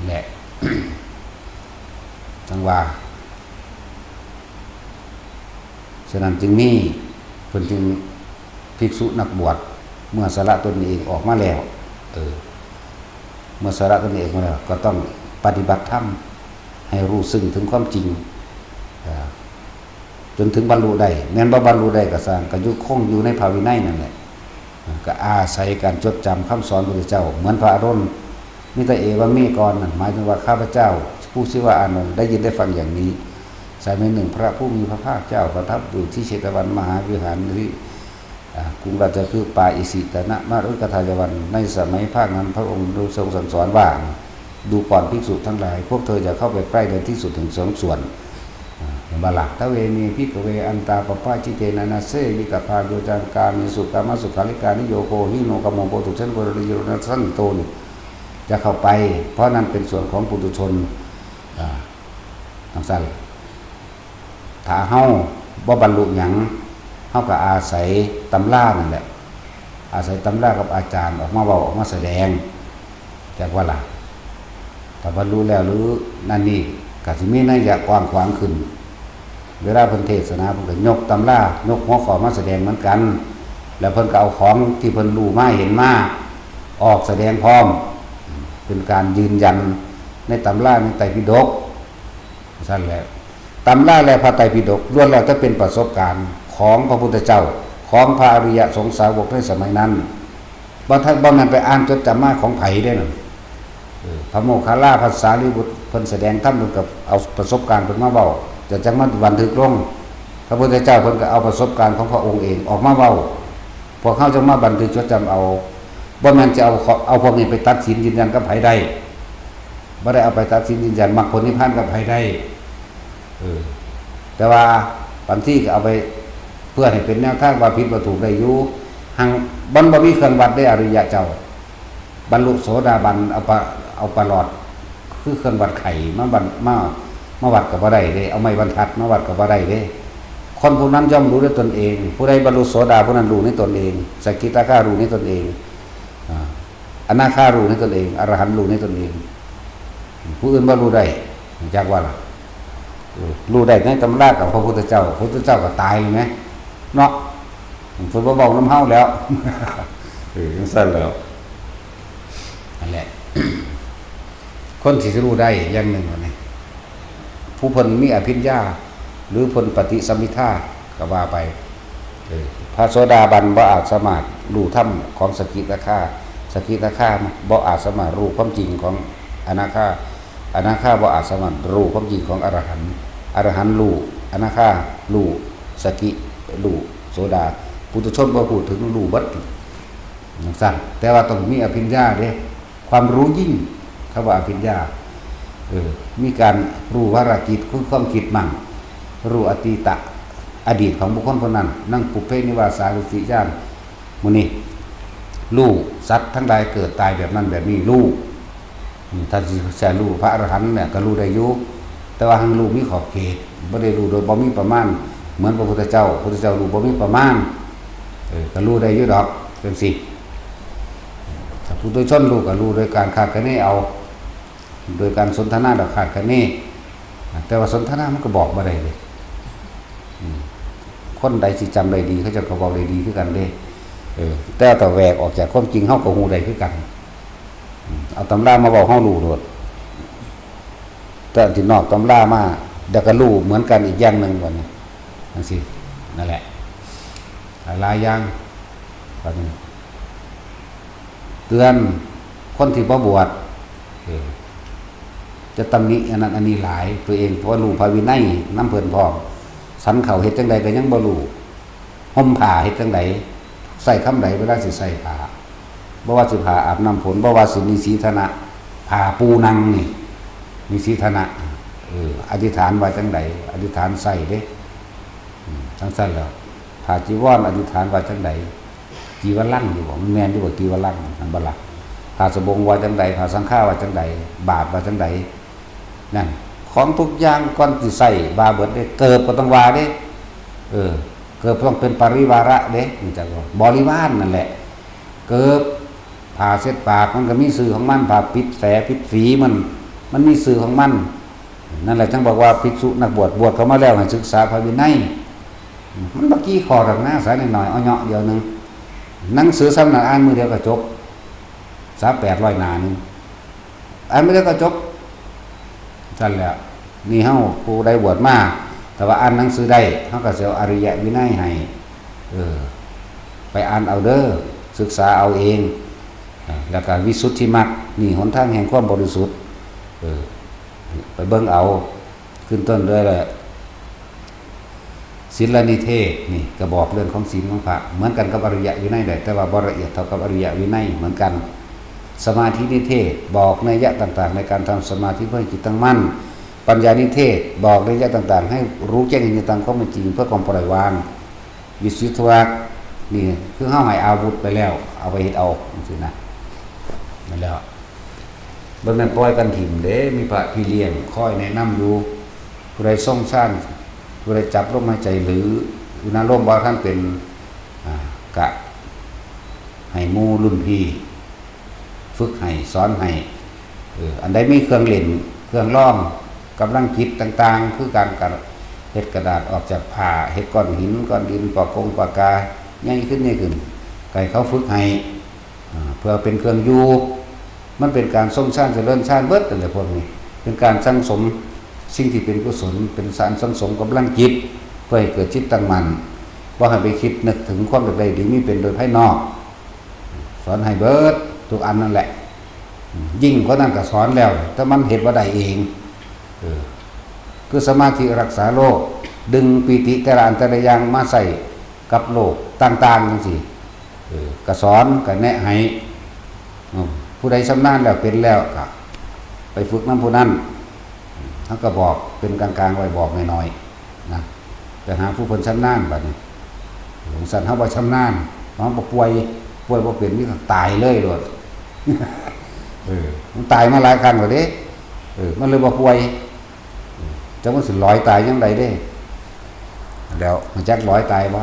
แหละ จังว่าฉะนั้นจึงมีเพิ่นจึงภิกษุนักบวชเมื่อสละตนเองออกมาแล้วเมื่อสละตนเองมาแล้วก็ต้องปฏิบัติธรรมให้รู้ซึ้งถึงความจริงจนถึงบรรลุได้แม้นบ่บรรลุได้ก็สร้างก็อยู่คงอยู่ในภาวินัยนั่นแหละก็อาศัยการจดจำคำสอนพระพุทธเจ้าเหมือนพระอรุณมิตรเอวามีก่อนนั่นหมายถึงว่าข้าพเจ้าผู้ชื่อว่าอานนท์ได้ยินได้ฟังอย่างนี้สมัยหนึ่งพระผู้มีพระภาคเจ้าประทับอยู่ที่เชตวันมหาวิหารที่กรุงราชคฤห์ป่าอิสิตนะมฤคทายวันในสมัยภาคนั้นพระองค์ได้ทรงสั่งสอนว่าดูก่อนภิกษุทั้งหลายพวกเธอจะเข้าไปใกล้ในที่สุดถึง2 ส่วนบาลักทเวนีพิกเวอันตาปปาจิเตนะนาเซวิกภาโยจังกามิสุกามสุขาริกานิโยโกหิโนกโมโปตุเชนโกริโยนัสันโตนจะเข้าไปเพราะนั้นเป็นส่วนของปุถุชนทั้งสั้นถ้าเฮาบ่บรรลุหยังเฮาก็อาศัยตำรานั่นแหละอาศัยตำรากับอาจารย์ออกมาเว้าออกมาแสดงจากว่าล่ะถ้าบรรลุแล้วหรือนั่นนี่ก็สิมีนัยยะกว้างขวางขึ้นเวลาเพิ่นเทศนาเพิ่นก็ยกตำรายกหัวข้อมาแสดงเหมือนกันแล้วเพิ่นก็เอาของที่เพิ่นรู้มาเห็นมาออกแสดงพร้อมเป็นการยืนยันในตำราในไตรปิฎกซั่นแหละตำราและพระไตรปิฎกล้วนแล้วแต่เป็นประสบการณ์ของพระพุทธเจ้าของพระอริยสงสาวกในสมัยนั้นบ่ทันบ่แม่นไปอ่านจดจำมาของไผได้นั่นพระโมคคัลลาภาษาลิบุตรเพิ่นแสดงธรรมกับเอาประสบการณ์เพิ่นมาเว้าจะจังมาบันทึกลงพระพุทธเจ้าเพิ่นก็เอาประสบการณ์ของพระองค์เองออกมาเว้าพวกเขาจะมาบันทึกจดจำเอาบ่แม่นจะเอาพวกนี้ไปตัดสินยืนยันกับไผได้บ่ได้เอาไปตัดสินยืนยันมรรคผลนิพพานกับไผได้แต่ว่าบางที่ก็เอาไปเพื่อให้เป็นแนวทางว่าผิดว่าถูกได้อยู่หังบ่มีเครื่องวัดได้อริยะเจ้าบรรลุโสดาบันเอาปลอดคือเครื่องวัดไข่มาวัดกับบ่ได้เด้เอาไม้บรรทัดมาวัดกับบ่ได้เด้คนผู้นั้นย่อมรู้ด้วยตนเองผู้ใดบรรลุโสดาผู้นั้นรู้ในตนเองสกิทาคารู้ในตนเองอนาคารู้ในตนเองอรหันต์รู้ในตนเองผู้อื่นบ่รู้ได้จักว่าล่ะรู้ได้ในตำรากับพระพุทธเจ้าพระพุทธเจ้าก็ตายเลยมั้ยเนาะเพิ่นบ่เว้าน้ำเฮาแล้วจังซั่นแล้วนั่นแหละคนที่จะรู้ได้อย่างหนึ่งว่านี่ผู้เพิ่นมีอภิญญาหรือเพิ่นปฏิสัมภิทาก็ว่าไปพระโสดาบันบ่อาจสามารถรู้ธรรมของสกิทาคาบ่อาจสามารถรู้ความจริงของอนาคาบ่อาจสามารถรู้ความจริงของอรหันต์รู้อนาคารู้สกิรู้โสดาปุถุชนบ่พูดถึงรู้เบิดจังซั่นแต่ว่าต้องมีอภิญญาเด้ความรู้ยิ่งคำว่าอภิญญามีการรู้วาระจิตคือความคิดมั่งรู้อ อดีตของบุคคลคนนั้นนั่งปุเพนิวาสาสุติญาณมื้อนี้รู้สัตว์ทั้งหลายเกิดตายแบบนั้นแบบนี้รู้ถ้าสิจะรู้พระอรหันต์เนี่ยก็รู้ได้อยู่แต่ว่าหังรู้มีขอบเขตบ่ได้รู้โดยบ่มีประมาณเหมือนพระพุทธเจ้ารู้บ่มีประมาณก็รู้ได้อยู่ดอกจังซี่ถ้าผู้โดยชนรู้ก็รู้โดยการคาดคะเนเอาโดยการสนทนาดอกคาดคะเนแต่ว่าสนทนามันก็บอกบ่ได้เลยคนใดสิจำได้ดีเขาจะก็บอกได้ดีคือกันเด้แต่แหวกออกจากความจริงเฮาก็ฮู้ได้คือกันเอาตำรามาบอกเฮารู้โดดแต่ที่นอกตำรามาเดี๋ยวก็รู้เหมือนกันอีกอย่างนึงว่านี่จังซี่นั่นแหละหลายอย่างบัดนี้เตือนคนที่บ่บวชจะตำหนิอันนั้นอันนี้หลายตัวเองเพราะรู้พระวินัยนำเพิ่นพร้อมสันเขาเฮ็ดจังใดก็ยังบ่รู้ห่มผ้าเฮ็ดจังใดใส่คำใดเวลาสิใส่ผ้าบ่ว่าสิผ้าอาบน้ำฝนบ่ว่าสินิสีธนะผ้าปูนังนี่นิสีธนะอธิษฐานว่าจังใดอธิษฐานใส่เด้จังซั่นแล้วผ้าจีวรอธิษฐานว่าจังใดจีวรลังอยู่บ่มันแม่นอยู่บ่จีวรลังอันบ่ล่ะผ้าสบงว่าจังใดผ้าสังฆาว่าจังใดบาทว่าจังใดนั่นของทุกอย่างก่อนสิใส่บาเบิดเด้เกิดก็ต้องว่าเด้เกิดต้องเป็นปริวาระเด้มันจักว่าบริวารนั่นแหละเกิดผ่าเช็ดปากมันก็มีสื่อของมันผ่าปิดแผลปิดฝีมันมีสื่อของมันนั่นแหละจังบอกว่าภิกษุนักบวชเข้ามาแล้วให้ศึกษาพระวินัยมันเมื่อกี้ขอดอกหน้าสายหน่อยเอาเหาะเดียวนึงหนังสือซ้ำหน้าอ่านมือเดียวก็จบ800 หน้านึงอ่านมือเดียวก็จบนั่นแหละนี่เฮาผู้ได้บวชมาแต่ว่าอ่านหนังสือได้เฮาก็สิเอาอริยวินัยให้ไปอ่านเอาเด้อศึกษาเอาเองแล้วก็วิสุทธิมรรคนี่หนทางแห่งความบริสุทธิ์ไปเบิ่งเอาขึ้นต้นด้วยแหละศีลนิเทศนี่ก็บอกเรื่องของศีลของพระเหมือนกันกับอริยวินัยได้แต่ว่าบ่ละเอียดเท่ากับอริยวินัยเหมือนกันสมาธินิเทศบอกนัยยะต่างๆในการทำสมาธิเพื่อจิตตั้งมั่นปัญญานิเทศบอกนัยยะต่างๆให้รู้แจ้งเห็นตามความเป็นจริงเพื่อความปล่อยวางวิสุทธิมรรคนี่คือเฮาให้อาวุธไปแล้วเอาไปเฮ็ดเอาจังซี่นะนั่นแหละบ่แม่นปล่อยกันถิ่มเด้มีพระพี่เลี้ยงคอยแนะนำอยู่ผู้ใดทรงซ่านผู้ใดจับลมหายใจหรืออุณาโลมว่าท่านเป็นกะให้หมู่รุ่นพี่ฝึกให้สอนให้อันใดมีเครื่องเล่นเครื่องร้องกำลังคิดต่างๆคือการเฮ็ดกระดาษออกจากผ้าเฮ็ดก้อนหินก้อนดินปากกาใหญ่ขึ้นไก่เขาฝึกให้เพื่อเป็นเครื่องอยู่มันเป็นการทรงชาติเจริญชาติเบิดอะไรพวกนี้เป็นการสั่งสมสิ่งที่เป็นกุศลเป็นสารสั่งสมกำลังจิตเพื่อให้เกิดจิตตั้งมั่นว่าให้ไปคิดนึกถึงความใดดีมีเป็นโดยภายนอกสอนให้เบิดทุกอันนั่นแหละยิ่งเพราะนั่นก็สอนแล้วถ้ามันเห็นว่าใดเองคือสมาธิรักษาโลกดึงปีติแต่ละอันแต่ละอย่างมาใส่กับโลกต่างๆจังซี่ก็สอนก็แนะให้ผู้ใดชำนาญแล้วเป็นแล้วก็ไปฝึกนำผู้นั้นเขาก็บอกเป็นกลางๆไว้บอกน้อยๆนะแต่หาผู้เพิ่นชำนาญบัดนี้ของสันเฮาบ่ชำนาญเฮาบ่ป่วยบ่เป็นนี่ก็ตายเลยโดดมันตายมาหลายครั้งแล้วเด้มันเลยบ่ป่วยจังมันสิลอยตายจังไดเด้แล้วมันจักลอยตายบ่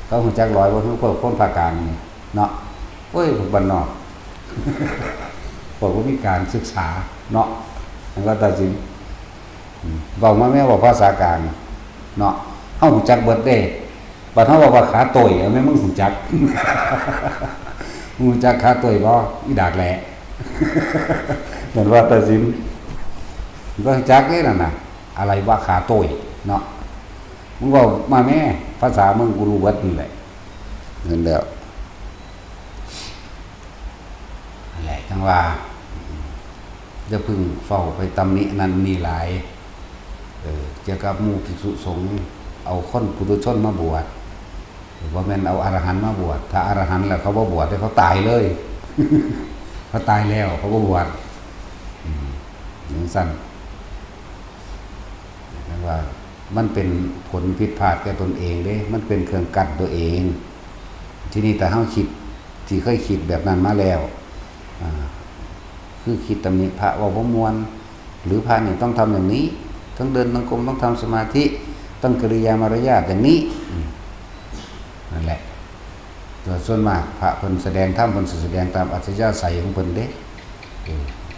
เขาฮู้จักลอยบ่คือพวกคนภาคกลางนี่เนาะโอ้ยพวกบ้านนอกพวกบ่มีการศึกษาเนาะมันก็ตัดสินเว้ามาแม่ว่าภาษากลางเนาะเฮาฮู้จักเบิดเด้บัดเฮาบอกว่าขาต่อยแม่มึงฮู้จักมึงจักขาต่อยบ่อีดากแหละเหมือนว่าตัดสินก็จักเด้นั่นน่ะอะไรว่าขาต่อยเนาะมึงบอกมาแม่ภาษามึงกูรู้เบิดนี่แหละนั่นแล้วนั่นแหละจังว่าจะพึ่งเฝ้าไปตำหนินั้นนี่หลายเกี่ยวกับหมู่ภิกษุสงฆ์เอาคนปุถุชนมาบวชว่าแม่นเอาอรหันต์มาบวชถ้าอรหันต์แล้วเขาบ่บวชเขาตายเลย เขาตายแล้วเขาบ่บวชอย่างสั้นว่า มันเป็นผลผิดพลาดแก่ตนเองเด้มันเป็นเครื่องกั้นตัวเองที่นี่แต่เฮาคิดที่เคยคิดแบบนั้นมาแล้วคือคิดตำหนิพระว่าบ่ม่วนหรือพระนี่ต้องทำอย่างนี้ต้องเดินต้องกรมต้องทำสมาธิต้องกิริยามารยาทอย่างนี้นั่นแหละตัวส่วนมากพระเพิ่นแสดงธรรมเพิ่นแสดงตามอัธยาศัยของเพิ่นเด้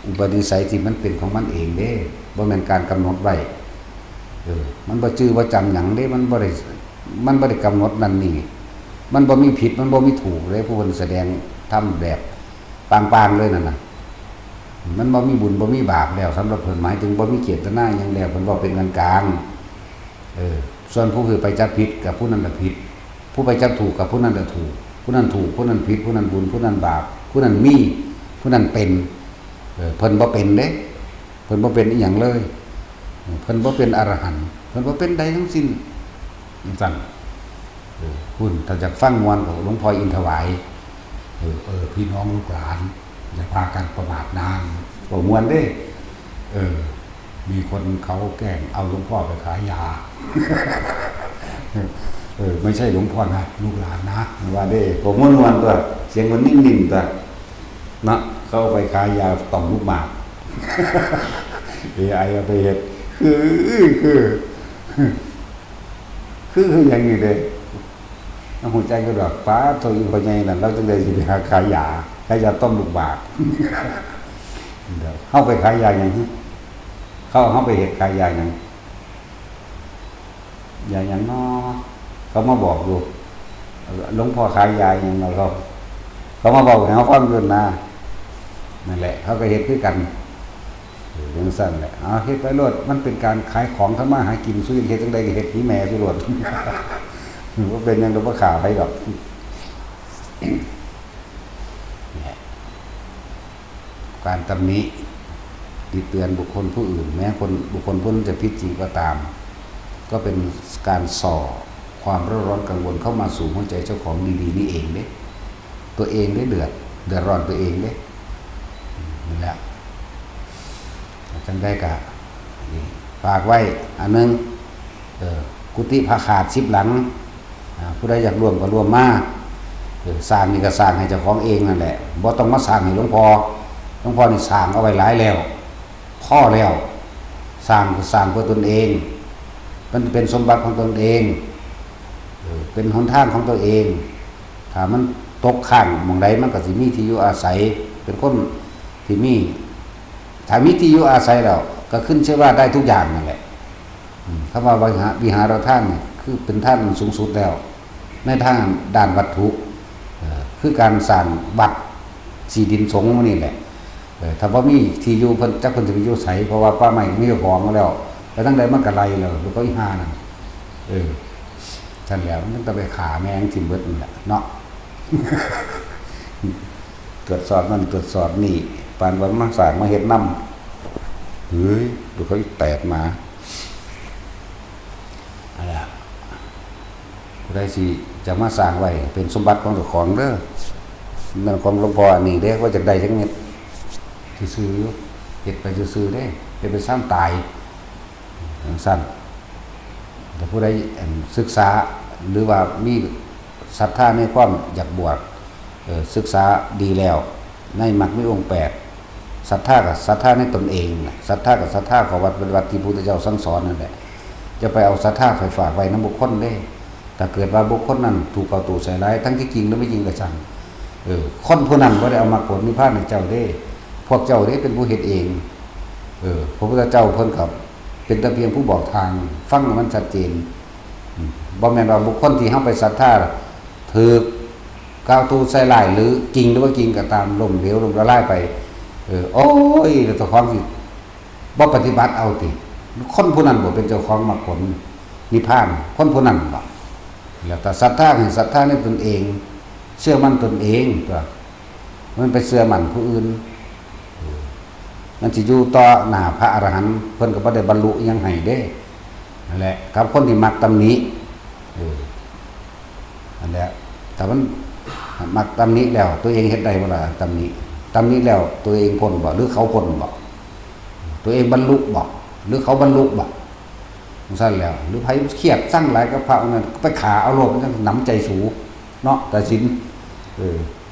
อุปนิสัยที่มันเป็นของมันเองเด้บ่แม่นการกำหนดไว้มันบ่จื้อบ่จำหยังเด้มันบ่ได้กำหนดนั่นนี่มันบ่มีผิดมันบ่มีถูกเลยผู้เพิ่นแสดงธรรมแบบปางๆเลยนั่นน่ะมันบ่มีบุญบ่มีบาปแล้วสำหรับเพิ่นหมายถึงบ่มีเจตนาหยังแล้วเพิ่นบ่เป็นกลางๆส่วนผู้คือไปจับผิดกับผู้นั้นน่ะผิดผู้ไปจับถูกกับผู้นั้นน่ะถูกผู้นั้นถูกผู้นั้นผิดผู้นั้นบุญผู้นั้นบาปผู้นั้นมีผู้นั้นเป็นเพิ่นบ่เป็นเด้เพิ่นบ่เป็นอีหยังเลยเพิ่นบ่เป็นอรหันต์เพิ่นบ่เป็นใดทั้งสิ้นจังคุณถ้าจะฟังมวลของหลวงพ่ออินทวายพี่น้องลูกหลานอย่าพากันประมาทนานบ่มวนเด้มีคนเขาแกล้งเอาหลวงพ่อไปขายยาไม่ใช่หลวงพ่อนะลูกหลานนะว่าเด้บ่ม่วนตัวเสียงมันนิ่งๆตัวนะเขาไปขายยาต่อมลูกหมากAI เอาไปเฮ็ดคืออย่างนี้เด้หัวใจก็ดอกป้าตัวอีกคนใหญ่นั่นเราจึงได้สิไปหาขายยาต้มลูกหมากเดี๋ยวเข้าไปขายยาอย่างนี้เข้าไปเฮ็ดขายยาอย่างน้อเขามาบอกอยู่หลวงพ่อขายยาอย่างเราเขามาบอกให้เขาฟังอยู่นะนั่นแหละเขาก็เฮ็ดคือกันยังสั้นแหละเฮ็ดไปโลดมันเป็นการขายของทำมาหากินสู้เฮ็ดจังได๋ก็เฮ็ดนี่แม่ไปโลดว่าเป็นยังบ่ขาไปดอกการตำหนิติเตือนบุคคลผู้อื่นแม้บุคคลผู้นั้นจะผิดจริงก็ตามก็เป็นการส่อความร้อนกังวลเข้ามาสู่หัวใจเจ้าของดีๆนี่เองเด้ตัวเองได้เดือดร้อนตัวเองเด้นี่แหละจังได้กะฝากไว้อันนึงกุฏิพระขาด10 หลังผู้ใดอยากร่วมก็ร่วมมาสร้างนี่ก็สร้างให้เจ้าของเองนั่นแหละบ่ต้องมาสร้างให้หลวงพ่อนี่สร้างเอาไว้หลายแล้วพ่อแล้วสร้างเพื่อตนเองมันเป็นสมบัติของตนเองเป็นหนทางของตัวเองถ้ามันตกข้างหม้องใดมันก็สิมีที่อยู่อาศัยเป็นคนที่มีถ้ามีที่อยู่อาศัยแล้วก็ขึ้นชื่อว่าได้ทุกอย่างนั่นแหละคำว่าวิหารทานเนี่ยคือเป็นท่านสูงสุดแล้วในทางด้านวัตถุคือการสร้างวัดสีดินสงฆ์นี่แหละถ้าว่ามีที่อยู่เพิ่นจักเพิ่นสิไปอยู่ไสเพราะว่าป่าไม้มีเจ้าของมาแล้วแล้วทั้งใดมันก็ไล่แล้วแล้วก็อีห่านั่นซั่นแล้วมันต้องไปฆ่าแมงทิ่มเบิดนี่แหละเนาะตรวจสอบนั่นตรวจสอบนี่ปานวันมาสร้างมาเฮ็ดนำเฮ้ยดูเขาแตกมาอะไรผู้ใดสิจะมาสร้างไว้เป็นสมบัติของเจ้าของเด้อนั่นของหลวงพ่อนี่เด้ว่าจักได้จักเม็ดซื่อๆเฮ็ดไปซื่อๆเด้เฮ็ดไปซ้ำตายสั้นแต่ผู้ใดศึกษาหรือว่ามีศรัทธาในความอยากบวชศึกษาดีแล้วในมรรคมีองค์8ศรัทธากับศรัทธาในตนเองศรัทธากับศรัทธาของวัดเป็นวัดที่พระพุทธเจ้าสั่งสอนนั่นแหละจะไปเอาศรัทธาไปฝากไว้นำบุคคลได้ถ้าเกิดว่าบุคคลนั้นถูกเอาตู่ใส่ร้ายทั้งที่จริงหรือไม่จริงก็ช่างคนผู้นั้นบ่ได้เอามรรคผลนิพพานให้เจ้าได้พวกเจ้าได้เป็นผู้เฮ็ดเองพระพุทธเจ้าเพิ่นกับเป็นแต่เพียงผู้บอกทางฟังมันชัดเจนบ่แม่นว่าบุคคลที่เฮาไปศรัทธาถูกกล่าวตู่ใส่ร้ายหรือจริงหรือว่าจริงก็ตามล้มเหลวล้มละลายไปโอ้ยเจ้าของสิบ่ปฏิบัติเอาติคนผู้นั้นบ่เป็นเจ้าของมรรคผลนิพพานคนผู้นั้นบ่แล้วแต่ศรัทธาให้ศรัทธาในตนเองเชื่อมั่นตนเองตัวมันไปเชื่อมั่นผู้อื่นมันสิอยู่ต่อหน้าพระอรหันต์เพิ่นก็บ่ได้บรรลุอิหยังให้เด้นั่นแหละครับคนที่มักตำหนินั่นแหละแต่มันมักตำหนิแล้วตัวเองเฮ็ดได้บ่ล่ะตำหนิแล้วตัวเองพ้นบ่หรือเขาพ้นบ่ตัวเองบรรลุบ่หรือเขาบรรลุบ่ สั้นแล้วหรือไผเครียดสั่งหลายกับพระองค์นั้นไปขาเอาโลภมันจังหนำใจสูเนาะแต่สิน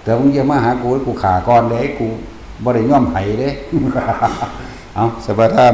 แต่มึงอย่ามาหากูขาก่อนเด้กูบ่ได้ย่อมไผเด้ เอาสบายท่าน